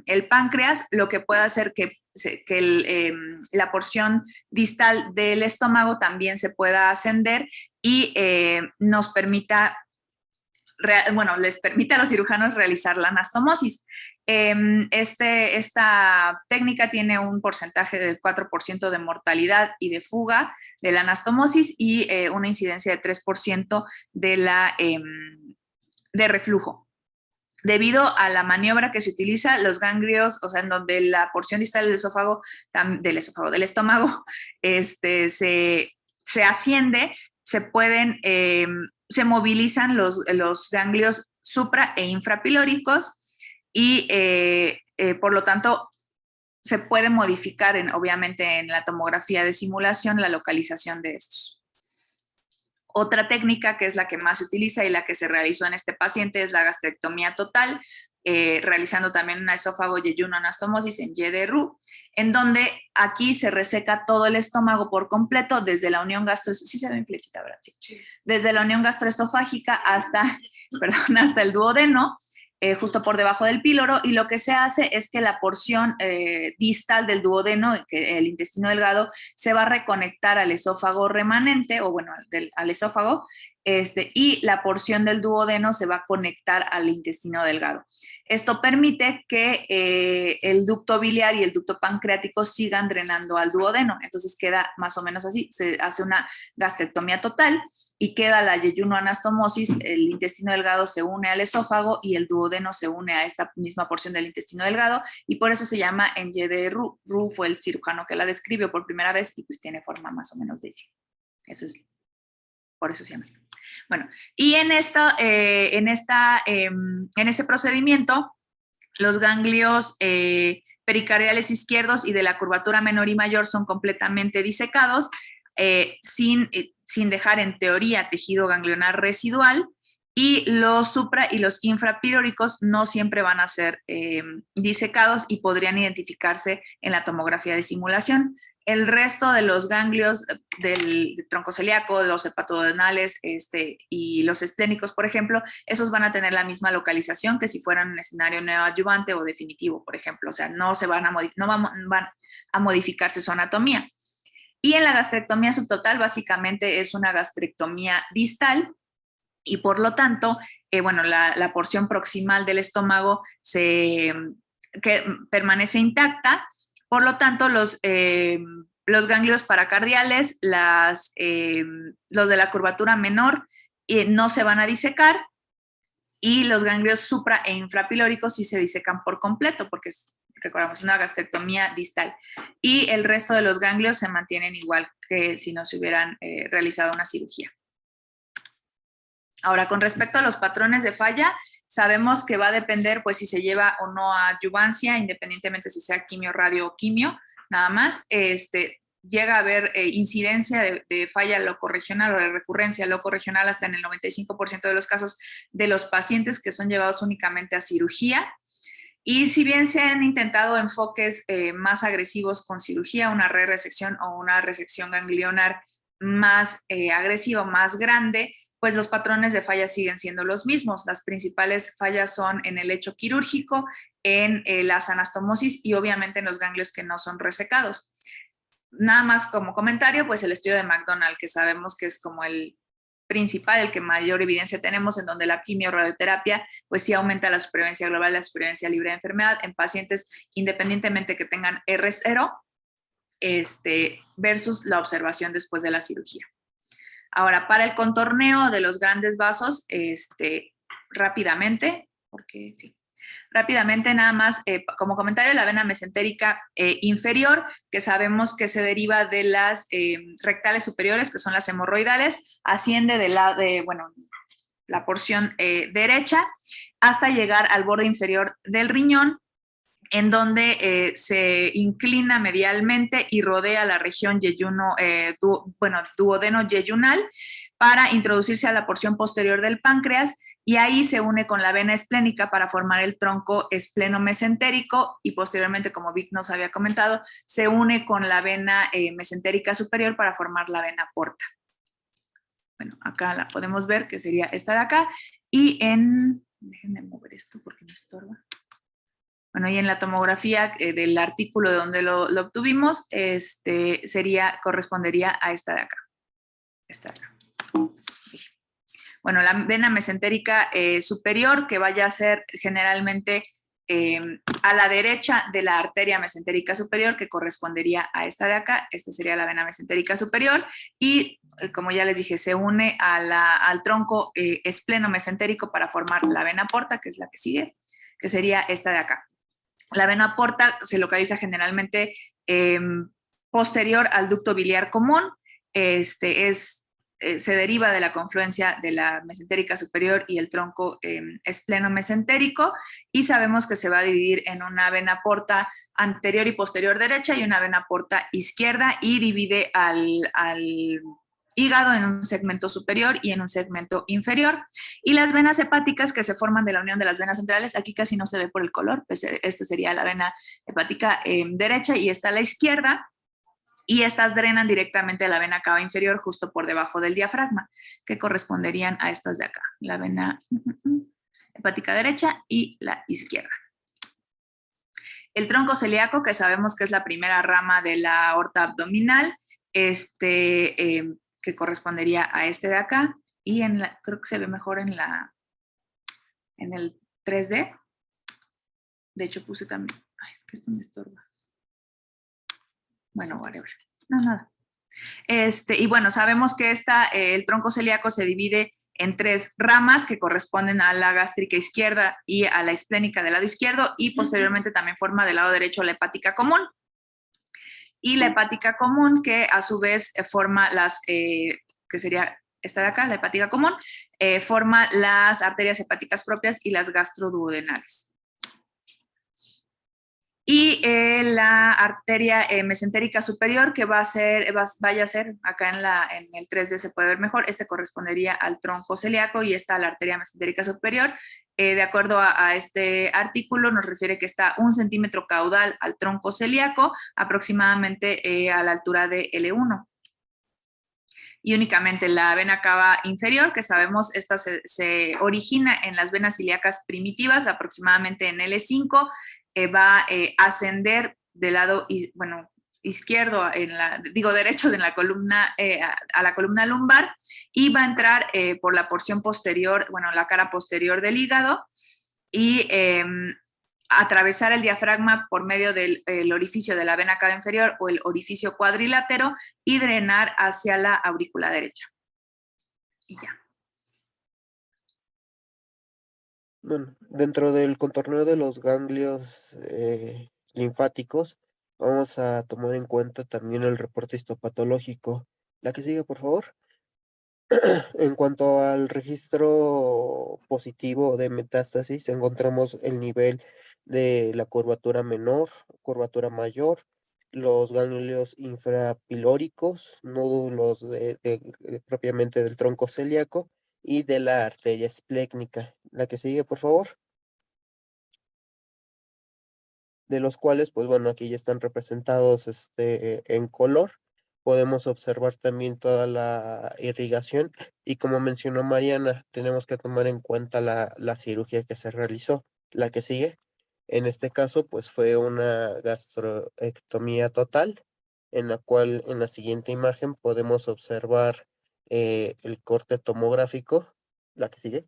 el páncreas, lo que puede hacer que la porción distal del estómago también se pueda ascender, y nos permita, les permite a los cirujanos realizar la anastomosis. Esta técnica tiene un porcentaje del 4% de mortalidad y de fuga de la anastomosis, y una incidencia de 3% de reflujo. Debido a la maniobra que se utiliza, los ganglios, o sea, en donde la porción distal del estómago, se asciende, se movilizan los ganglios supra e infrapilóricos, y por lo tanto se puede modificar obviamente en la tomografía de simulación la localización de estos. Otra técnica, que es la que más se utiliza y la que se realizó en este paciente, es la gastrectomía total, realizando también una esófago yeyuno anastomosis en Y de Roux, en donde aquí se reseca todo el estómago por completo, desde la unión desde la unión gastroesofágica hasta el duodeno, justo por debajo del píloro, y lo que se hace es que la porción distal del duodeno, el intestino delgado, se va a reconectar al esófago remanente, o bueno, al esófago, y la porción del duodeno se va a conectar al intestino delgado. Esto permite que el ducto biliar y el ducto pancreático sigan drenando al duodeno. Entonces queda más o menos así, se hace una gastrectomía total y queda la yeyuno anastomosis, el intestino delgado se une al esófago y el duodeno se une a esta misma porción del intestino delgado, y por eso se llama en Y de Roux. Roux fue el cirujano que la describió por primera vez, y pues tiene forma más o menos de Y. Eso es, por eso se llama así. Bueno, y en este procedimiento, los ganglios pericardiales izquierdos y de la curvatura menor y mayor son completamente disecados, sin dejar en teoría tejido ganglionar residual, y los supra y los infrapilóricos no siempre van a ser disecados y podrían identificarse en la tomografía de simulación. El resto de los ganglios del tronco celíaco, de los hepatodenales y los esténicos, por ejemplo, esos van a tener la misma localización que si fueran un escenario neoadyuvante o definitivo, por ejemplo. O sea, no van a modificarse su anatomía. Y en la gastrectomía subtotal, básicamente es una gastrectomía distal, y por lo tanto, la porción proximal del estómago permanece intacta. Por lo tanto, los ganglios paracardiales, los de la curvatura menor, no se van a disecar, y los ganglios supra e infrapilóricos sí se disecan por completo, porque recordamos, una gastrectomía distal. Y el resto de los ganglios se mantienen igual que si no se hubieran realizado una cirugía. Ahora, con respecto a los patrones de falla, sabemos que va a depender pues si se lleva o no a adyuvancia, independientemente si sea quimio, radio o quimio, nada más. Llega a haber incidencia de falla locorregional o de recurrencia locorregional hasta en el 95% de los casos de los pacientes que son llevados únicamente a cirugía. Y si bien se han intentado enfoques más agresivos con cirugía, una resección o una resección ganglionar más agresiva, más grande, pues los patrones de falla siguen siendo los mismos. Las principales fallas son en el lecho quirúrgico, en las anastomosis y obviamente en los ganglios que no son resecados. Nada más como comentario, pues el estudio de McDonald, que sabemos que es como el principal, el que mayor evidencia tenemos, en donde la quimio-radioterapia pues sí aumenta la supervivencia global, la supervivencia libre de enfermedad en pacientes independientemente que tengan R0, versus la observación después de la cirugía. Ahora, para el contorneo de los grandes vasos, rápidamente, porque sí, rápidamente nada más como comentario, la vena mesentérica inferior, que sabemos que se deriva de las rectales superiores, que son las hemorroidales, asciende de la porción derecha hasta llegar al borde inferior del riñón, en donde se inclina medialmente y rodea la región duodeno-yeyunal para introducirse a la porción posterior del páncreas, y ahí se une con la vena esplénica para formar el tronco espleno-mesentérico, y posteriormente, como Vic nos había comentado, se une con la vena mesentérica superior para formar la vena porta. Bueno, acá la podemos ver, que sería esta de acá, y déjenme mover esto porque me estorba. Bueno, y en la tomografía del artículo de donde lo obtuvimos, correspondería a esta de acá. Esta de acá. Bueno, la vena mesentérica superior, que vaya a ser generalmente a la derecha de la arteria mesentérica superior, que correspondería a esta de acá. Esta sería la vena mesentérica superior, y como ya les dije, se une al tronco espleno mesentérico para formar la vena porta, que es la que sigue, que sería esta de acá. La vena porta se localiza generalmente posterior al ducto biliar común. Se deriva de la confluencia de la mesentérica superior y el tronco espleno mesentérico, y sabemos que se va a dividir en una vena porta anterior y posterior derecha y una vena porta izquierda, y divide al hígado en un segmento superior y en un segmento inferior. Y las venas hepáticas, que se forman de la unión de las venas centrales, aquí casi no se ve por el color, pues esta sería la vena hepática derecha y esta la izquierda, y estas drenan directamente a la vena cava inferior justo por debajo del diafragma, que corresponderían a estas de acá, la vena hepática derecha y la izquierda. El tronco celíaco, que sabemos que es la primera rama de la aorta abdominal, que correspondería a este de acá, y creo que se ve mejor en el 3D. De hecho puse también, es que esto me estorba. Bueno, whatever. No, nada. Y bueno, sabemos que el tronco celíaco se divide en 3 ramas que corresponden a la gástrica izquierda y a la esplénica del lado izquierdo, y posteriormente también forma del lado derecho la hepática común. Y la hepática común, que a su vez forma que sería esta de acá, la hepática común, forma las arterias hepáticas propias y las gastroduodenales. Y la arteria mesentérica superior, que vaya a ser, acá en el 3D se puede ver mejor, correspondería al tronco celíaco, y esta a la arteria mesentérica superior. De acuerdo a este artículo, nos refiere que está 1 centímetro caudal al tronco celíaco, aproximadamente a la altura de L1. Y únicamente la vena cava inferior, que sabemos esta se origina en las venas ilíacas primitivas, aproximadamente en L5, va a ascender del lado izquierdo, derecho de la columna, a la columna lumbar, y va a entrar por la porción posterior, la cara posterior del hígado, y atravesar el diafragma por medio del orificio de la vena cava inferior o el orificio cuadrilátero, y drenar hacia la aurícula derecha. Y ya. Bueno, dentro del contorneo de los ganglios linfáticos, vamos a tomar en cuenta también el reporte histopatológico. La que sigue, por favor. En cuanto al registro positivo de metástasis, encontramos el nivel de la curvatura menor, curvatura mayor, los ganglios infrapilóricos, nódulos propiamente del tronco celíaco y de la arteria esplécnica. La que sigue, por favor. De los cuales, pues bueno, aquí ya están representados en color. Podemos observar también toda la irrigación y como mencionó Mariana, tenemos que tomar en cuenta la cirugía que se realizó. La que sigue, en este caso, pues fue una gastroectomía total, en la cual en la siguiente imagen podemos observar el corte tomográfico. La que sigue.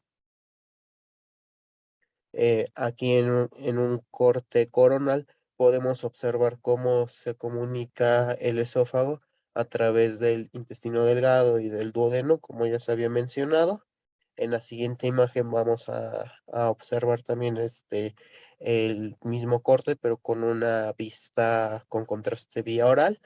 Aquí en un corte coronal podemos observar cómo se comunica el esófago a través del intestino delgado y del duodeno, como ya se había mencionado. En la siguiente imagen vamos a observar también el mismo corte, pero con una vista con contraste vía oral.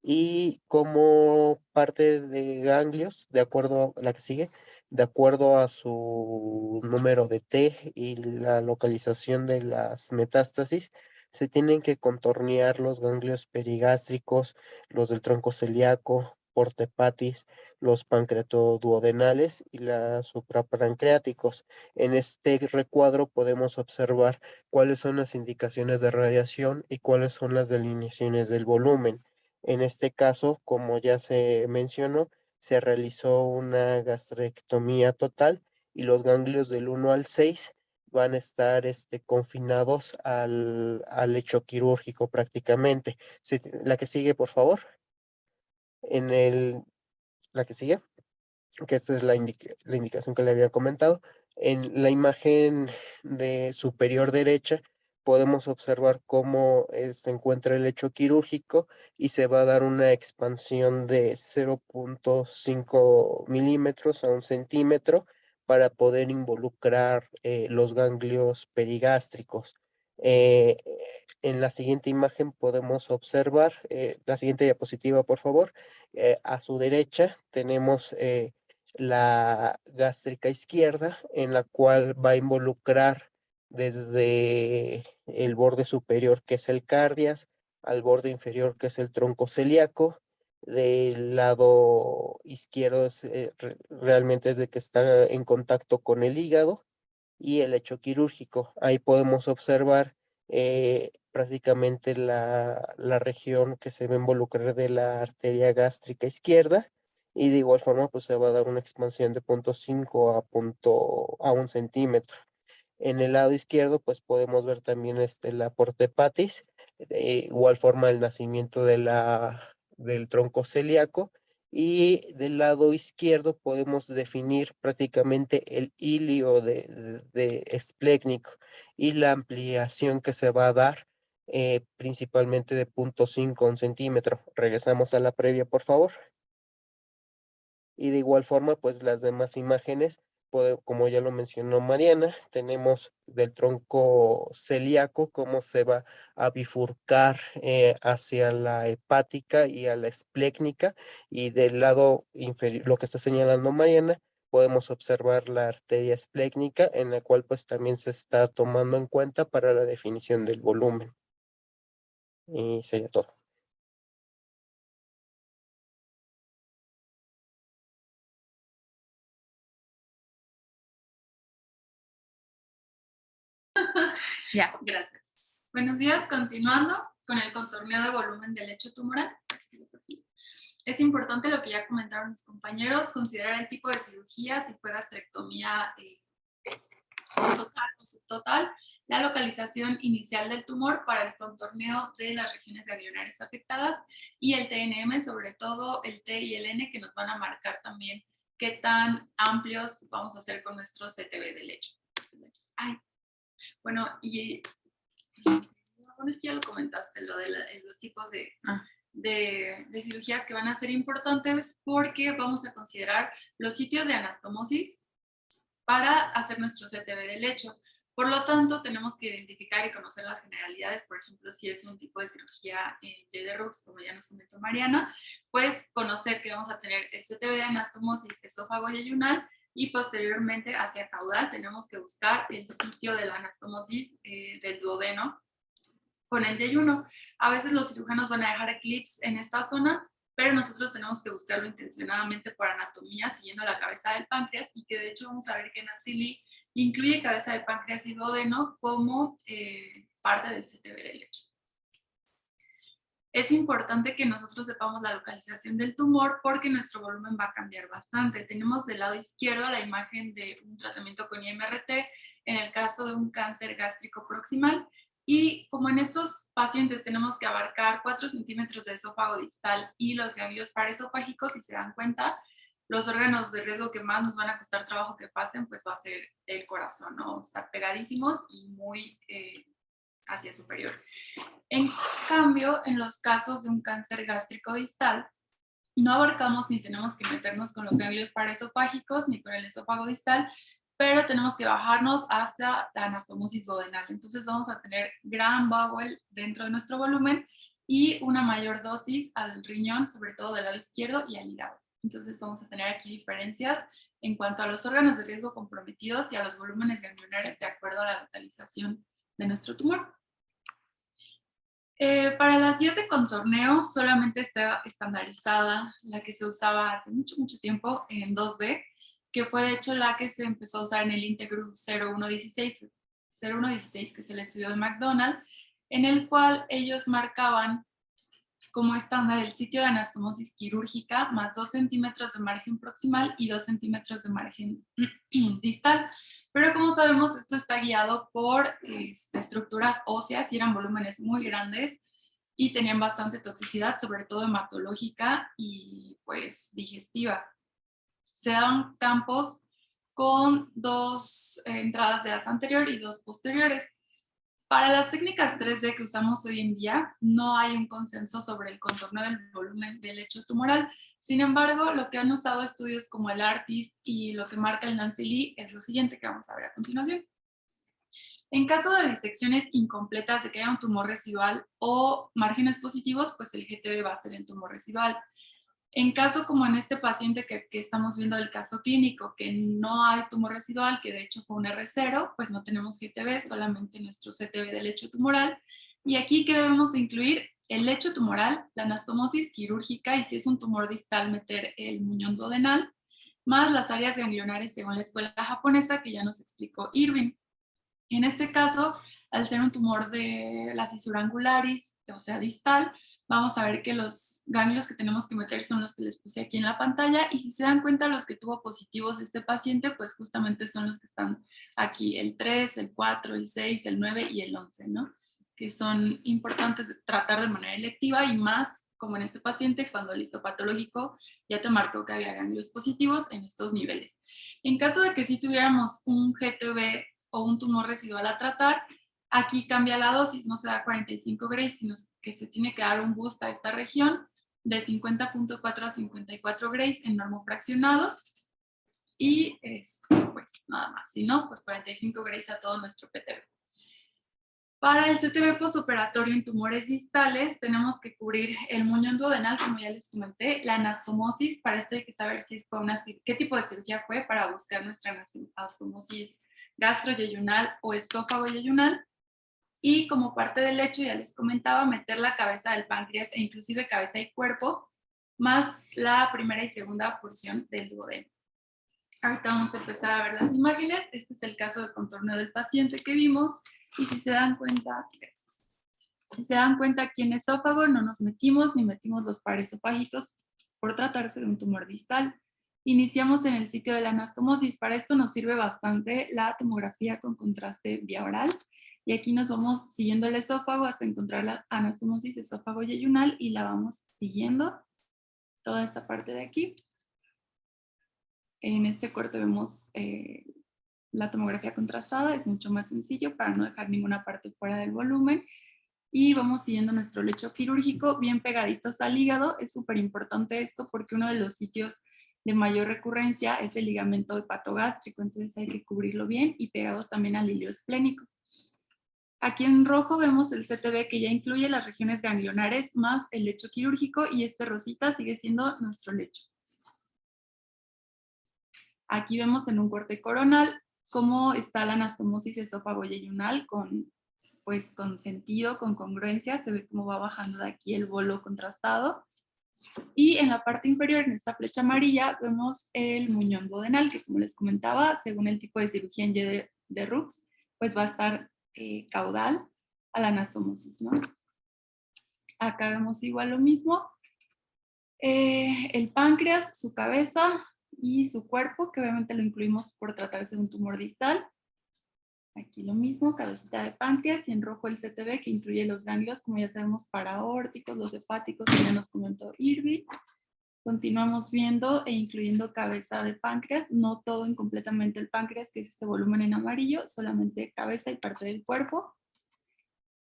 Y como parte de ganglios, de acuerdo a la que sigue, de acuerdo a su número de T y la localización de las metástasis, se tienen que contornear los ganglios perigástricos, los del tronco celíaco, porta hepatis, los pancreatoduodenales y los suprapancreáticos. En este recuadro podemos observar cuáles son las indicaciones de radiación y cuáles son las delineaciones del volumen. En este caso, como ya se mencionó, se realizó una gastrectomía total y los ganglios del 1 al 6 van a estar confinados al lecho quirúrgico prácticamente. La que sigue, por favor. La que sigue, que esta es la indicación que le había comentado. En la imagen de superior derecha podemos observar cómo se encuentra el lecho quirúrgico y se va a dar una expansión de 0.5 milímetros a 1 centímetro para poder involucrar los ganglios perigástricos. Eh, en la siguiente imagen podemos observar, la siguiente diapositiva, por favor. A su derecha tenemos la gástrica izquierda, en la cual va a involucrar desde el borde superior, que es el cardias, al borde inferior, que es el tronco celíaco. Del lado izquierdo realmente es de que está en contacto con el hígado y el lecho quirúrgico. Ahí podemos observar prácticamente la región que se va a involucrar de la arteria gástrica izquierda y de igual forma pues se va a dar una expansión de 0.5 a 1 centímetro. En el lado izquierdo pues podemos ver también la porta hepatis, de igual forma el nacimiento del tronco celíaco y del lado izquierdo podemos definir prácticamente el hilio de esplécnico y la ampliación que se va a dar principalmente de 0.5 a 1 centímetro. Regresamos a la previa, por favor. Y de igual forma, pues las demás imágenes, como ya lo mencionó Mariana, tenemos del tronco celíaco cómo se va a bifurcar hacia la hepática y a la esplécnica, y del lado inferior, lo que está señalando Mariana, podemos observar la arteria esplécnica, en la cual pues también se está tomando en cuenta para la definición del volumen. Y sería todo. Ya. Gracias. Buenos días, continuando con el contorneo de volumen del lecho tumoral. Es importante lo que ya comentaron mis compañeros, considerar el tipo de cirugía, si fue gastrectomía total o subtotal, la localización inicial del tumor para el contorneo de las regiones ganglionares afectadas y el TNM, sobre todo el T y el N, que nos van a marcar también qué tan amplios vamos a hacer con nuestro CTV de lecho. Ay. Bueno, y bueno, es que ya lo comentaste, lo de los tipos de cirugías que van a ser importantes porque vamos a considerar los sitios de anastomosis para hacer nuestro CTV de lecho. Por lo tanto, tenemos que identificar y conocer las generalidades. Por ejemplo, si es un tipo de cirugía de Rux, como ya nos comentó Mariana, pues conocer que vamos a tener el CTB de anastomosis esófago yeyunal, y posteriormente hacia caudal tenemos que buscar el sitio de la anastomosis del duodeno con el yeyuno. A veces los cirujanos van a dejar eclipse en esta zona, pero nosotros tenemos que buscarlo intencionadamente por anatomía, siguiendo la cabeza del páncreas, y que de hecho vamos a ver que Nancy Lee incluye cabeza de páncreas y duodeno como parte del CTB del lecho. Es importante que nosotros sepamos la localización del tumor porque nuestro volumen va a cambiar bastante. Tenemos del lado izquierdo la imagen de un tratamiento con IMRT en el caso de un cáncer gástrico proximal, y como en estos pacientes tenemos que abarcar 4 centímetros de esófago distal y los ganglios paraesofágicos, si se dan cuenta, los órganos de riesgo que más nos van a costar trabajo que pasen, pues va a ser el corazón, ¿no? Estar pegadísimos y muy hacia superior. En cambio, en los casos de un cáncer gástrico distal, no abarcamos ni tenemos que meternos con los ganglios paraesofágicos ni con el esófago distal, pero tenemos que bajarnos hasta la anastomosis duodenal. Entonces vamos a tener gran bowel dentro de nuestro volumen y una mayor dosis al riñón, sobre todo del lado izquierdo, y al hígado. Entonces vamos a tener aquí diferencias en cuanto a los órganos de riesgo comprometidos y a los volúmenes ganglionares de acuerdo a la localización de nuestro tumor. Para las guías de contorneo solamente está estandarizada la que se usaba hace mucho tiempo en 2D, que fue de hecho la que se empezó a usar en el INTEGRU 0116, que es el estudio de McDonald, en el cual ellos marcaban como estándar el sitio de anastomosis quirúrgica más 2 centímetros de margen proximal y 2 centímetros de margen distal. Pero como sabemos, esto está guiado por estructuras óseas y eran volúmenes muy grandes y tenían bastante toxicidad, sobre todo hematológica y pues digestiva. Se daban campos con 2 entradas de asa anterior y 2 posteriores. Para las técnicas 3D que usamos hoy en día, no hay un consenso sobre el contorno del volumen del lecho tumoral. Sin embargo, lo que han usado estudios como el ARTIST y lo que marca el Nancy Lee es lo siguiente que vamos a ver a continuación. En caso de disecciones incompletas de que haya un tumor residual o márgenes positivos, pues el GTB va a ser el tumor residual. En caso como en este paciente que estamos viendo el caso clínico, que no hay tumor residual, que de hecho fue un R0, pues no tenemos GTB, solamente nuestro CTB del lecho tumoral. Y aquí que debemos de incluir el lecho tumoral, la anastomosis quirúrgica, y si es un tumor distal, meter el muñón duodenal, más las áreas ganglionares según la escuela japonesa que ya nos explicó Irving. En este caso, al ser un tumor de la cisura angularis, o sea distal, vamos a ver que los ganglios que tenemos que meter son los que les puse aquí en la pantalla, y si se dan cuenta, los que tuvo positivos este paciente, pues justamente son los que están aquí, el 3, el 4, el 6, el 9 y el 11, ¿no? Que son importantes de tratar de manera electiva, y más como en este paciente, cuando el histopatológico ya te marcó que había ganglios positivos en estos niveles. En caso de que sí tuviéramos un GTB o un tumor residual a tratar, aquí cambia la dosis, no se da 45 Grays, sino que se tiene que dar un boost a esta región de 50.4 a 54 Grays en normofraccionados, y pues nada más, si no, pues 45 Grays a todo nuestro PTB. Para el CTB postoperatorio en tumores distales, tenemos que cubrir el muñón duodenal, como ya les comenté, la anastomosis. Para esto hay que saber si fue qué tipo de cirugía fue para buscar nuestra anastomosis gastroyeyunal o esófago yeyunal. Y como parte del lecho, ya les comentaba, meter la cabeza del páncreas e inclusive cabeza y cuerpo, más la primera y segunda porción del duodeno. Ahorita vamos a empezar a ver las imágenes. Este es el caso de contorno del paciente que vimos. Y si se dan cuenta, aquí en esófago no nos metimos ni metimos los paraesofágicos por tratarse de un tumor distal. Iniciamos en el sitio de la anastomosis. Para esto nos sirve bastante la tomografía con contraste vía oral. Y aquí nos vamos siguiendo el esófago hasta encontrar la anastomosis esófago yeyunal, y la vamos siguiendo toda esta parte de aquí. En este corte vemos la tomografía contrastada, es mucho más sencillo para no dejar ninguna parte fuera del volumen. Y vamos siguiendo nuestro lecho quirúrgico bien pegaditos al hígado. Es súper importante esto porque uno de los sitios de mayor recurrencia es el ligamento hepatogástrico, entonces hay que cubrirlo bien y pegados también al hilio esplénico. Aquí en rojo vemos el CTB que ya incluye las regiones ganglionares más el lecho quirúrgico y este rosita sigue siendo nuestro lecho. Aquí vemos en un corte coronal cómo está la anastomosis esófago-yeyunal con sentido, con congruencia. Se ve cómo va bajando de aquí el bolo contrastado. Y en la parte inferior, en esta flecha amarilla, vemos el muñón duodenal, que como les comentaba, según el tipo de cirugía en Y de Rux, pues va a estar caudal a la anastomosis, ¿no? Acá vemos igual lo mismo. El páncreas, su cabeza y su cuerpo, que obviamente lo incluimos por tratarse de un tumor distal. Aquí lo mismo, cabecita de páncreas, y en rojo el CTB, que incluye los ganglios, como ya sabemos, paraórticos, los hepáticos, que ya nos comentó Irving. Continuamos viendo e incluyendo cabeza de páncreas, no todo incompletamente el páncreas, que es este volumen en amarillo, solamente cabeza y parte del cuerpo.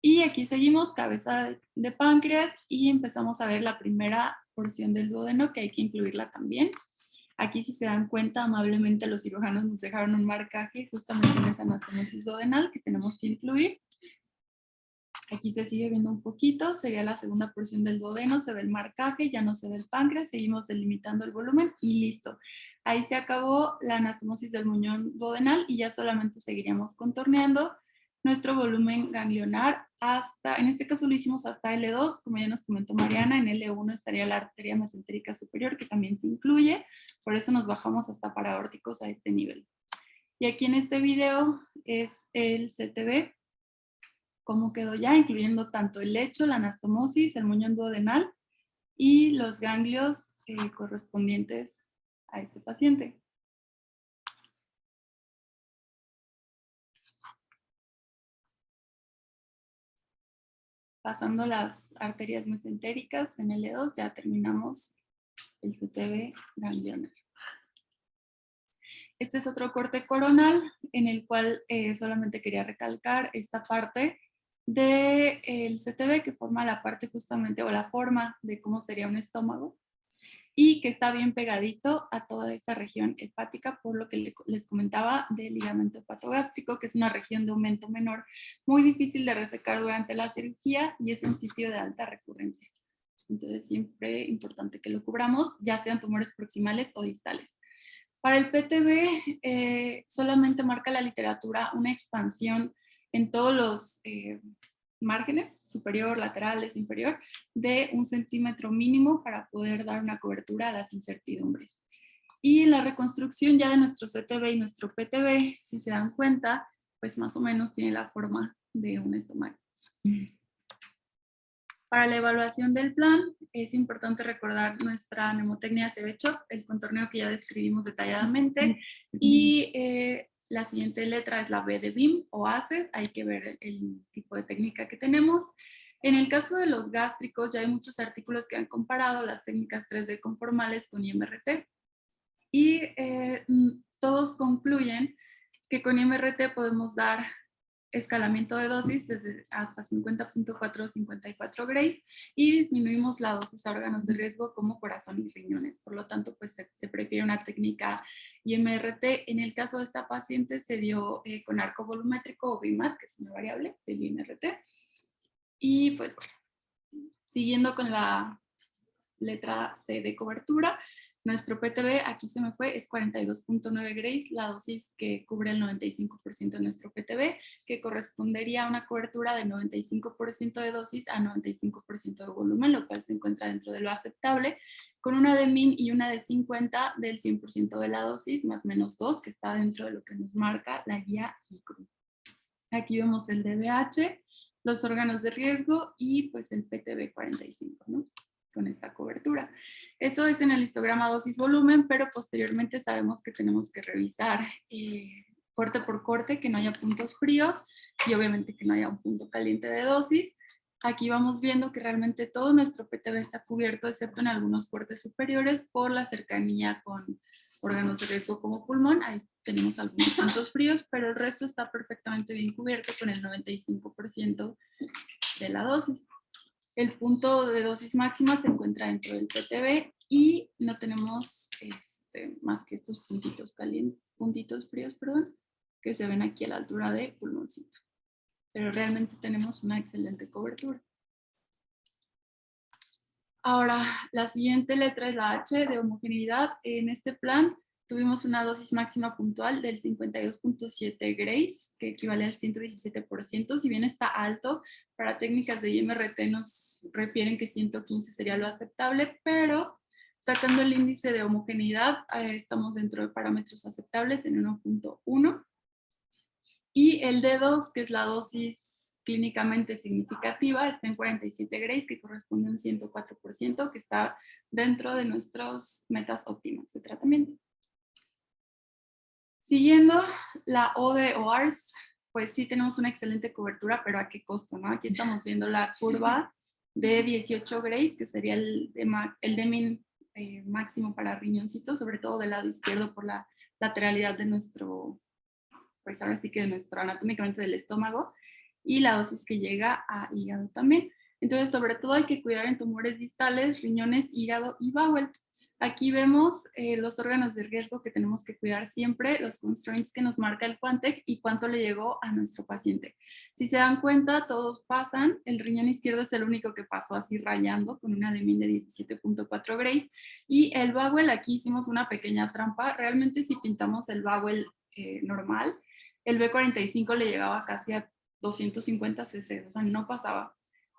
Y aquí seguimos, cabeza de páncreas, y empezamos a ver la primera porción del duodeno, que hay que incluirla también. Aquí, si se dan cuenta, amablemente los cirujanos nos dejaron un marcaje justamente en esa anastomosis duodenal que tenemos que incluir. Aquí se sigue viendo un poquito, sería la segunda porción del duodeno, se ve el marcaje, ya no se ve el páncreas, seguimos delimitando el volumen y listo. Ahí se acabó la anastomosis del muñón duodenal y ya solamente seguiríamos contorneando nuestro volumen ganglionar hasta, en este caso lo hicimos hasta L2, como ya nos comentó Mariana, en L1 estaría la arteria mesentérica superior, que también se incluye, por eso nos bajamos hasta paraórticos a este nivel. Y aquí en este video es el CTB, cómo quedó ya, incluyendo tanto el lecho, la anastomosis, el muñón duodenal y los ganglios correspondientes a este paciente. Pasando las arterias mesentéricas en L2, ya terminamos el CTB ganglionar. Este es otro corte coronal en el cual solamente quería recalcar esta parte del CTB que forma la parte justamente o la forma de cómo sería un estómago y que está bien pegadito a toda esta región hepática, por lo que les comentaba del ligamento hepatogástrico, que es una región de aumento menor muy difícil de resecar durante la cirugía y es un sitio de alta recurrencia. Entonces siempre es importante que lo cubramos, ya sean tumores proximales o distales. Para el PTB solamente marca la literatura una expansión en todos los márgenes, superior, laterales, inferior, de 1 centímetro mínimo para poder dar una cobertura a las incertidumbres. Y la reconstrucción ya de nuestro CTB y nuestro PTB, si se dan cuenta, pues más o menos tiene la forma de un estómago. Para la evaluación del plan, es importante recordar nuestra mnemotecnia CB-CHOP, el contorneo que ya describimos detalladamente, y la siguiente letra es la B de BIM o ACES, hay que ver el tipo de técnica que tenemos. En el caso de los gástricos, ya hay muchos artículos que han comparado las técnicas 3D conformales con IMRT, y todos concluyen que con IMRT podemos dar escalamiento de dosis desde hasta 50.4 o 54 Grays y disminuimos la dosis a órganos de riesgo como corazón y riñones. Por lo tanto, pues se prefiere una técnica IMRT. En el caso de esta paciente se dio con arco volumétrico o BIMAT, que es una variable del IMRT. Y pues bueno, siguiendo con la letra C de cobertura, nuestro PTB, aquí se me fue, es 42.9 Grays, la dosis que cubre el 95% de nuestro PTB, que correspondería a una cobertura de 95% de dosis a 95% de volumen, lo cual se encuentra dentro de lo aceptable, con una de min y una de 50 del 100% de la dosis, más menos 2, que está dentro de lo que nos marca la guía ICRU. Aquí vemos el DBH, los órganos de riesgo y pues el PTB 45, ¿no? Con esta cobertura. Eso es en el histograma dosis-volumen, pero posteriormente sabemos que tenemos que revisar corte por corte, que no haya puntos fríos y obviamente que no haya un punto caliente de dosis. Aquí vamos viendo que realmente todo nuestro PTB está cubierto, excepto en algunos cortes superiores por la cercanía con órganos de riesgo como pulmón. Ahí tenemos algunos puntos fríos, pero el resto está perfectamente bien cubierto con el 95% de la dosis. El punto de dosis máxima se encuentra dentro del PTB y no tenemos más que estos puntitos calientes, puntitos fríos, perdón, que se ven aquí a la altura de pulmoncito. Pero realmente tenemos una excelente cobertura. Ahora, la siguiente letra es la H de homogeneidad. En este plan tuvimos una dosis máxima puntual del 52.7 grays, que equivale al 117%. Si bien está alto, para técnicas de IMRT nos refieren que 115 sería lo aceptable, pero sacando el índice de homogeneidad, estamos dentro de parámetros aceptables en 1.1. Y el D2, que es la dosis clínicamente significativa, está en 47 grays, que corresponde a un 104%, que está dentro de nuestras metas óptimas de tratamiento. Siguiendo la O de OARS, pues sí tenemos una excelente cobertura, pero ¿a qué costo, no? Aquí estamos viendo la curva de 18 grays, que sería el Demin máximo para riñoncitos, sobre todo del lado izquierdo por la lateralidad de nuestro, pues ahora sí que de nuestro, anatómicamente del estómago, y la dosis que llega a hígado también. Entonces, sobre todo hay que cuidar en tumores distales, riñones, hígado y bowel. Aquí vemos los órganos de riesgo que tenemos que cuidar siempre, los constraints que nos marca el Quantec y cuánto le llegó a nuestro paciente. Si se dan cuenta, todos pasan. El riñón izquierdo es el único que pasó así rayando con una Demin de 17.4 grays. Y el bowel, aquí hicimos una pequeña trampa. Realmente si pintamos el bowel normal, el B45 le llegaba casi a 250 cc, o sea, no pasaba.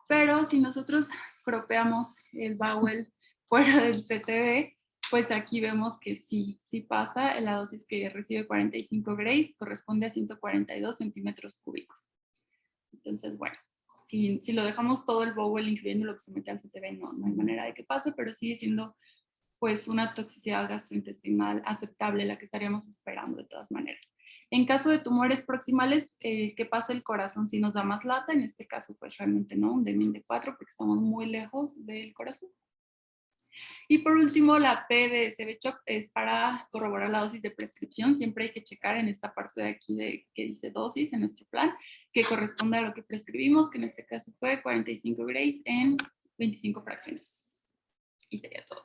Pero si nosotros cropeamos el bowel fuera del CTB, pues aquí vemos que sí pasa. La dosis que recibe 45 grays corresponde a 142 centímetros cúbicos. Entonces, bueno, si lo dejamos todo el bowel, incluyendo lo que se mete al CTB, no hay manera de que pase, pero sigue siendo pues una toxicidad gastrointestinal aceptable, la que estaríamos esperando de todas maneras. En caso de tumores proximales, que pasa el corazón si nos da más lata, en este caso pues realmente no, un Demin de 4 porque estamos muy lejos del corazón. Y por último, la P de CBCHOP es para corroborar la dosis de prescripción. Siempre hay que checar en esta parte de aquí que dice dosis en nuestro plan, que corresponde a lo que prescribimos, que en este caso fue 45 grays en 25 fracciones. Y sería todo.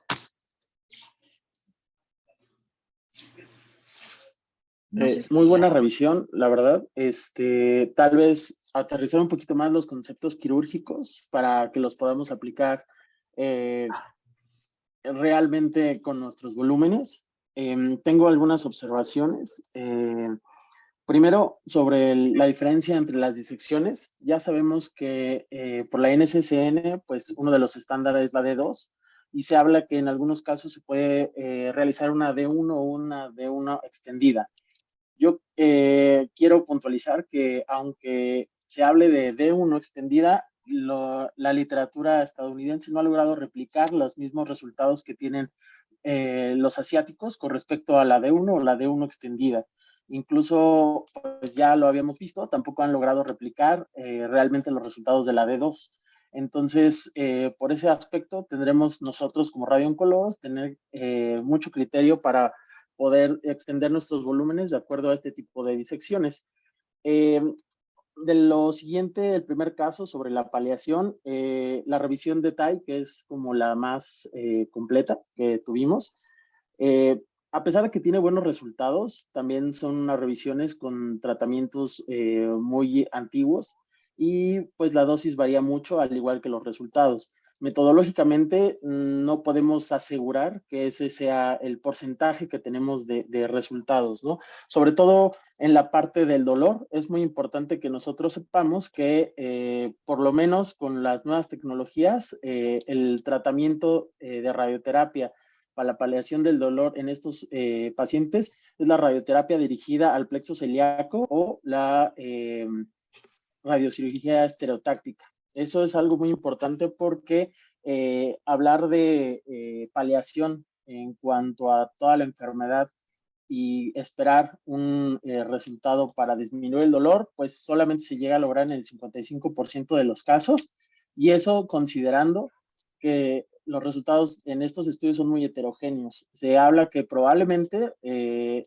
Muy buena revisión, la verdad. Tal vez aterrizar un poquito más los conceptos quirúrgicos para que los podamos aplicar realmente con nuestros volúmenes. Tengo algunas observaciones. Primero, sobre la diferencia entre las disecciones. Ya sabemos que por la NCCN, pues uno de los estándares es la D2, y se habla que en algunos casos se puede realizar una D1 o una D1 extendida. Yo quiero puntualizar que aunque se hable de D1 extendida, la literatura estadounidense no ha logrado replicar los mismos resultados que tienen los asiáticos con respecto a la D1 o la D1 extendida. Incluso, pues ya lo habíamos visto, tampoco han logrado replicar realmente los resultados de la D2. Entonces, por ese aspecto, tendremos nosotros como radiooncólogos tener mucho criterio para poder extender nuestros volúmenes de acuerdo a este tipo de disecciones. De lo siguiente, el primer caso sobre la paliación, la revisión de TAI, que es como la más completa que tuvimos. A pesar de que tiene buenos resultados, también son unas revisiones con tratamientos muy antiguos y pues la dosis varía mucho, al igual que los resultados. Metodológicamente no podemos asegurar que ese sea el porcentaje que tenemos de resultados, ¿no? Sobre todo en la parte del dolor, es muy importante que nosotros sepamos que por lo menos con las nuevas tecnologías, el tratamiento de radioterapia para la paliación del dolor en estos pacientes es la radioterapia dirigida al plexo celíaco o la radiocirugía estereotáctica. Eso es algo muy importante porque hablar de paliación en cuanto a toda la enfermedad y esperar un resultado para disminuir el dolor, pues solamente se llega a lograr en el 55% de los casos, y eso considerando que los resultados en estos estudios son muy heterogéneos. Se habla que probablemente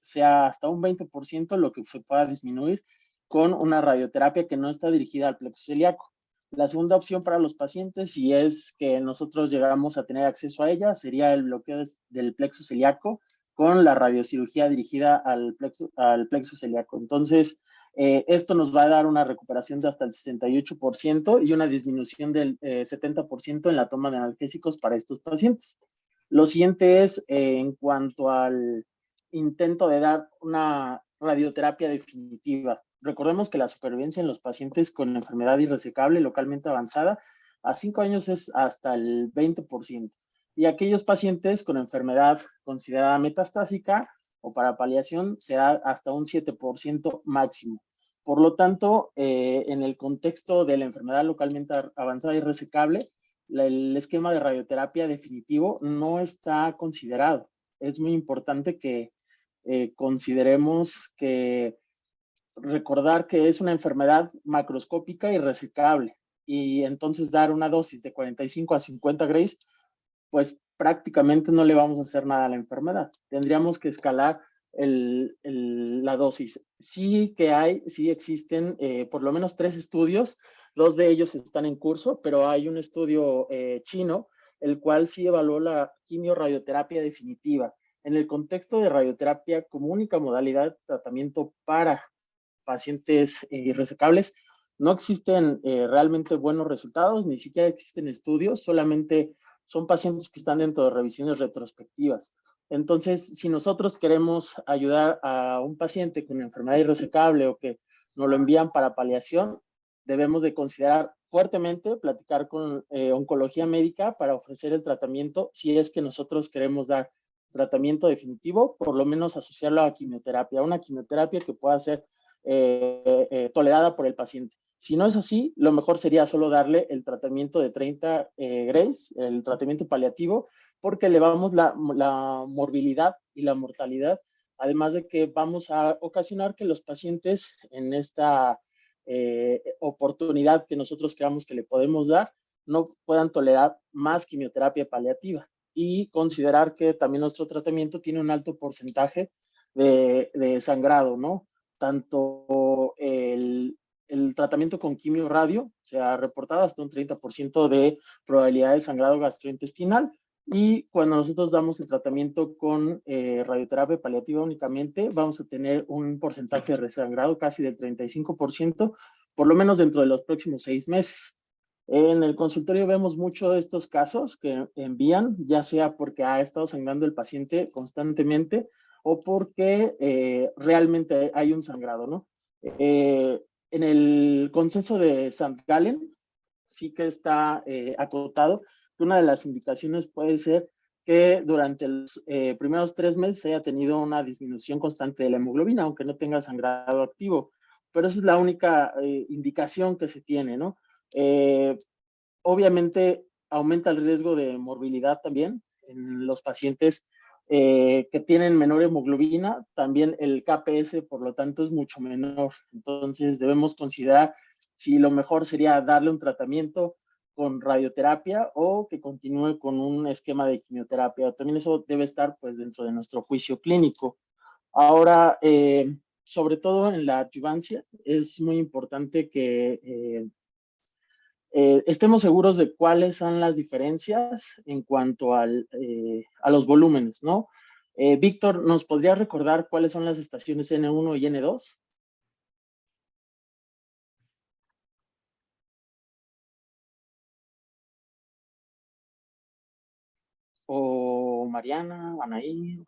sea hasta un 20% lo que se pueda disminuir con una radioterapia que no está dirigida al plexo celíaco. La segunda opción para los pacientes, si es que nosotros llegamos a tener acceso a ella, sería el bloqueo del plexo celíaco con la radiocirugía dirigida al plexo celíaco. Entonces, esto nos va a dar una recuperación de hasta el 68% y una disminución del 70% en la toma de analgésicos para estos pacientes. Lo siguiente es en cuanto al intento de dar una radioterapia definitiva. Recordemos que la supervivencia en los pacientes con enfermedad irresecable localmente avanzada a 5 años es hasta el 20%. Y aquellos pacientes con enfermedad considerada metastásica o para paliación se da hasta un 7% máximo. Por lo tanto, en el contexto de la enfermedad localmente avanzada y resecable, el esquema de radioterapia definitivo no está considerado. Es muy importante que consideremos que recordar que es una enfermedad macroscópica y resecable, y entonces dar una dosis de 45 a 50 grays, pues prácticamente no le vamos a hacer nada a la enfermedad. Tendríamos que escalar la dosis. Sí existen por lo menos 3 estudios, 2 de ellos están en curso, pero hay un estudio chino, el cual sí evaluó la quimio-radioterapia definitiva. En el contexto de radioterapia como única modalidad de tratamiento para pacientes irresecables, no existen realmente buenos resultados, ni siquiera existen estudios, solamente son pacientes que están dentro de revisiones retrospectivas. Entonces, si nosotros queremos ayudar a un paciente con enfermedad irresecable o que nos lo envían para paliación, debemos de considerar fuertemente platicar con oncología médica para ofrecer el tratamiento si es que nosotros queremos dar tratamiento definitivo, por lo menos asociarlo a quimioterapia, una quimioterapia que pueda ser tolerada por el paciente. Si no es así, lo mejor sería solo darle el tratamiento de 30 grays, el tratamiento paliativo, porque elevamos la morbilidad y la mortalidad, además de que vamos a ocasionar que los pacientes en esta oportunidad que nosotros creamos que le podemos dar, no puedan tolerar más quimioterapia paliativa, y considerar que también nuestro tratamiento tiene un alto porcentaje de sangrado, ¿no? Tanto el tratamiento con quimio radio se ha reportado hasta un 30% de probabilidad de sangrado gastrointestinal, y cuando nosotros damos el tratamiento con radioterapia paliativa únicamente, vamos a tener un porcentaje de resangrado casi del 35%, por lo menos dentro de los próximos 6 meses. En el consultorio vemos mucho de estos casos que envían, ya sea porque ha estado sangrando el paciente constantemente o porque realmente hay un sangrado, ¿no? En el consenso de St. Gallen sí que está acotado que una de las indicaciones puede ser que durante los primeros 3 meses haya tenido una disminución constante de la hemoglobina, aunque no tenga sangrado activo. Pero esa es la única indicación que se tiene, ¿no? Obviamente aumenta el riesgo de morbilidad también en los pacientes que tienen menor hemoglobina. También el KPS, por lo tanto, es mucho menor. Entonces debemos considerar si lo mejor sería darle un tratamiento con radioterapia o que continúe con un esquema de quimioterapia. También eso debe estar pues dentro de nuestro juicio clínico. Ahora, sobre todo en la adyuvancia, es muy importante que estemos seguros de cuáles son las diferencias en cuanto a los volúmenes, ¿no? Víctor, ¿nos podría recordar cuáles son las estaciones N1 y N2? O Mariana, Anaí,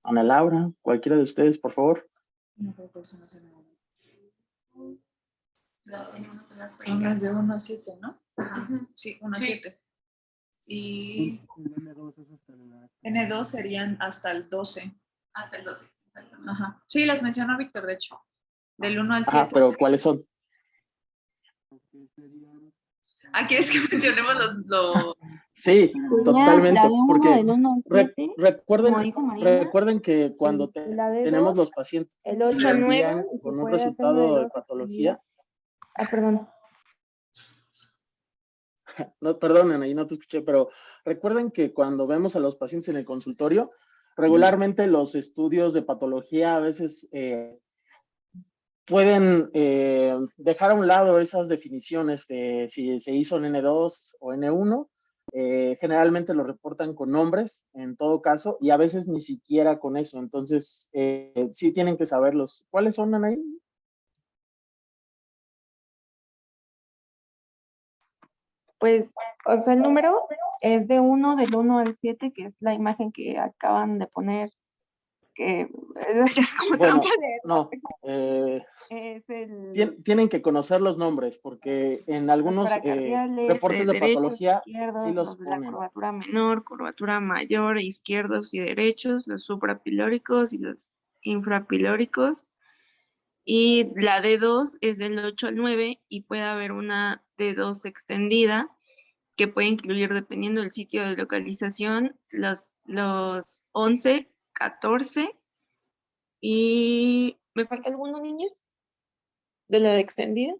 Ana Laura, cualquiera de ustedes, por favor. Las tenemos en las Son las de 1 a 7, ¿no? Ajá. Sí, 1 a Sí. 7. Y N2 serían hasta el 12. Hasta el 12. Exactamente. Ajá. Sí, las mencionó Víctor, de hecho. Del 1 al 7. Ajá, pero ¿cuáles son? Ah, ¿quieres que mencionemos los... Sí, totalmente, La de uno, porque del 1 al 7, como dijo Mariana, recuerden que cuando la de tenemos 2, los pacientes el que 8 al 9, envían y se con un puede hacer resultado uno de 12 patología, perdón. no, perdonen, ahí no te escuché, pero recuerden que cuando vemos a los pacientes en el consultorio, regularmente los estudios de patología a veces pueden dejar a un lado esas definiciones de si se hizo en N2 o N1. Generalmente lo reportan con nombres, en todo caso, y a veces ni siquiera con eso. Entonces, sí tienen que saberlos. ¿Cuáles son, Anaí? Pues, o sea, el número es de 1, del 1 al 7, que es la imagen que acaban de poner, que es como Bueno, trampa de no. es el Tienen que conocer los nombres, porque en los algunos paracardiales, reportes de derechos, patología sí izquierdos, los los de la ponen. curvatura menor, curvatura mayor, izquierdos y derechos, los suprapilóricos y los infrapilóricos. Y la D2 es del 8 al 9 y puede haber una D2 extendida que puede incluir, dependiendo del sitio de localización, los 11, 14 y... ¿Me falta alguno, niños? ¿De la de extendida?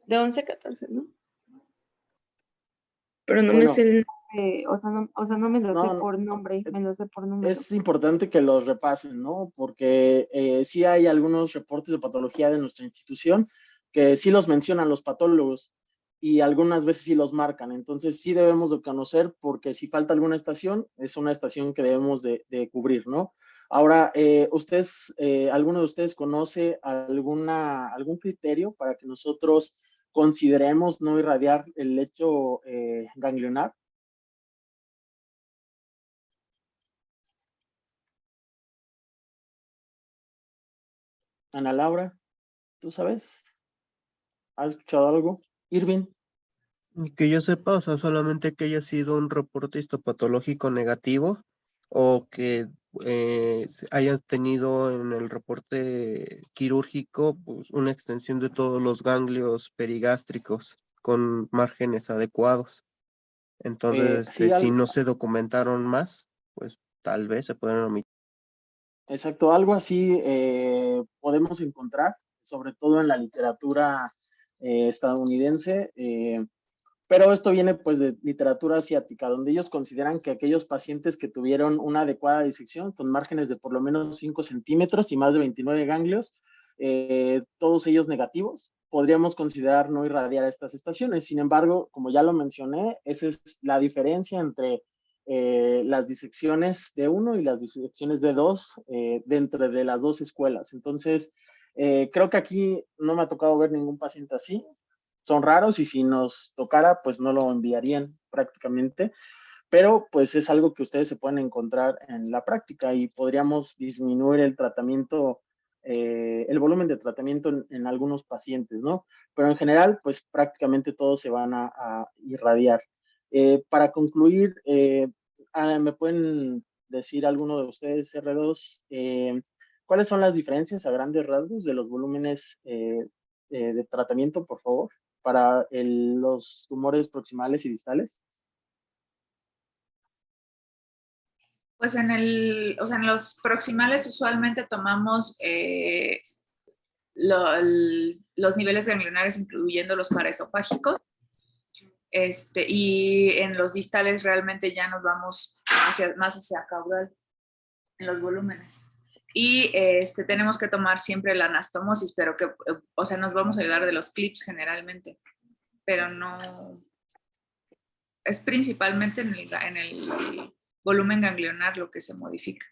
De 11 a 14, ¿no? Pero no me Bueno, sé el nombre, o sea, no me lo sé no, por nombre, me lo sé por número. es importante que los repasen, ¿no? Porque sí hay algunos reportes de patología de nuestra institución que sí los mencionan los patólogos y algunas veces sí los marcan. Entonces sí debemos de conocer, porque si falta alguna estación, es una estación que debemos de cubrir, ¿no? Ahora, ¿alguno de ustedes conoce algún criterio para que nosotros consideremos no irradiar el lecho ganglionar? Ana Laura, ¿tú sabes? ¿Has escuchado algo? Irving. Que yo sepa, o sea, solamente que haya sido un reporte histopatológico negativo o que hayas tenido en el reporte quirúrgico pues, una extensión de todos los ganglios perigástricos con márgenes adecuados. Entonces, Sí, si no se documentaron más, pues tal vez se pueden omitir. exacto, algo así podemos encontrar, sobre todo en la literatura estadounidense, pero esto viene pues de literatura asiática, donde ellos consideran que aquellos pacientes que tuvieron una adecuada disección con márgenes de por lo menos 5 centímetros y más de 29 ganglios, todos ellos negativos, podríamos considerar no irradiar estas estaciones. Sin embargo, como ya lo mencioné, esa es la diferencia entre las disecciones de 1 y las disecciones de 2 dentro de las dos escuelas. Entonces, creo que aquí no me ha tocado ver ningún paciente así. Son raros y si nos tocara, pues no lo enviarían prácticamente, pero pues es algo que ustedes se pueden encontrar en la práctica y podríamos disminuir el tratamiento, el volumen de tratamiento en algunos pacientes, ¿no? Pero en general, pues prácticamente todos se van a irradiar. Para concluir, ¿me pueden decir alguno de ustedes, R2, cuáles son las diferencias a grandes rasgos de los volúmenes de tratamiento, por favor, para los tumores proximales y distales? Pues o sea, en los proximales usualmente tomamos los niveles ganglionares, incluyendo los paraesofágicos, y en los distales realmente ya nos vamos más hacia caudal en los volúmenes. Y tenemos que tomar siempre la anastomosis, pero que, o sea, nos vamos a ayudar de los clips generalmente, pero no, es principalmente en el volumen ganglionar lo que se modifica.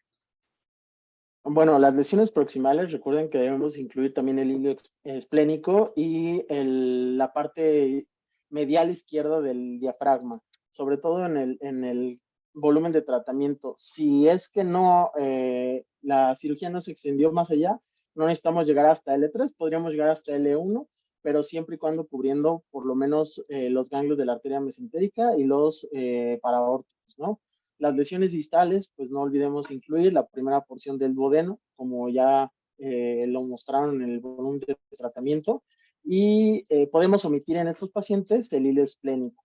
Bueno, las lesiones proximales, recuerden que debemos incluir también el hilo esplénico y la parte medial izquierda del diafragma, sobre todo en el volumen de tratamiento. Si es que no, la cirugía no se extendió más allá, no necesitamos llegar hasta L3, podríamos llegar hasta L1, pero siempre y cuando cubriendo por lo menos los ganglios de la arteria mesentérica y los paraórticos, ¿no? Las lesiones distales, pues no olvidemos incluir la primera porción del duodeno, como ya lo mostraron en el volumen de tratamiento, y podemos omitir en estos pacientes el hilo esplénico.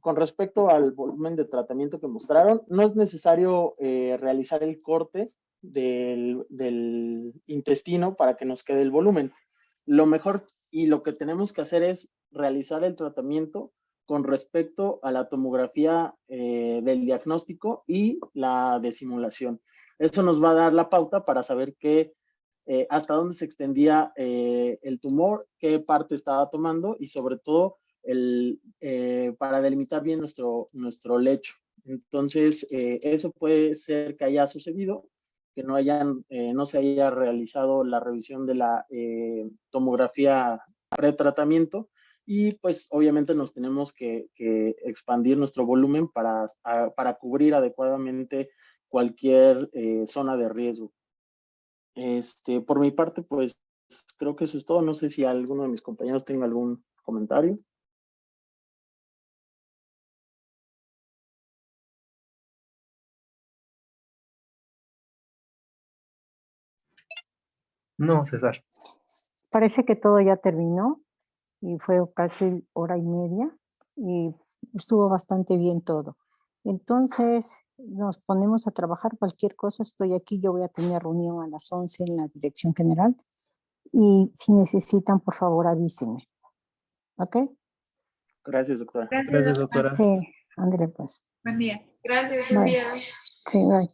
Con respecto al volumen de tratamiento que mostraron, no es necesario realizar el corte del intestino para que nos quede el volumen. Lo mejor y lo que tenemos que hacer es realizar el tratamiento con respecto a la tomografía del diagnóstico y la de simulación. Eso nos va a dar la pauta para saber qué hasta dónde se extendía el tumor, qué parte estaba tomando y sobre todo para delimitar bien nuestro lecho. Entonces, eso puede ser que haya sucedido, que no se haya realizado la revisión de la tomografía pretratamiento, y pues obviamente nos tenemos que expandir nuestro volumen para cubrir adecuadamente cualquier zona de riesgo. Por mi parte, pues creo que eso es todo. No sé si alguno de mis compañeros tenga algún comentario. No, César. Parece que todo ya terminó y fue casi hora y media y estuvo bastante bien todo. Entonces, nos ponemos a trabajar. Cualquier cosa, estoy aquí. Yo voy a tener reunión a las 11 en la dirección general y si necesitan, por favor, avísenme. ¿Ok? Gracias, doctora. Gracias, doctora. Sí, ándale pues. Buen día. Gracias, Bye. buen día. Sí, bye.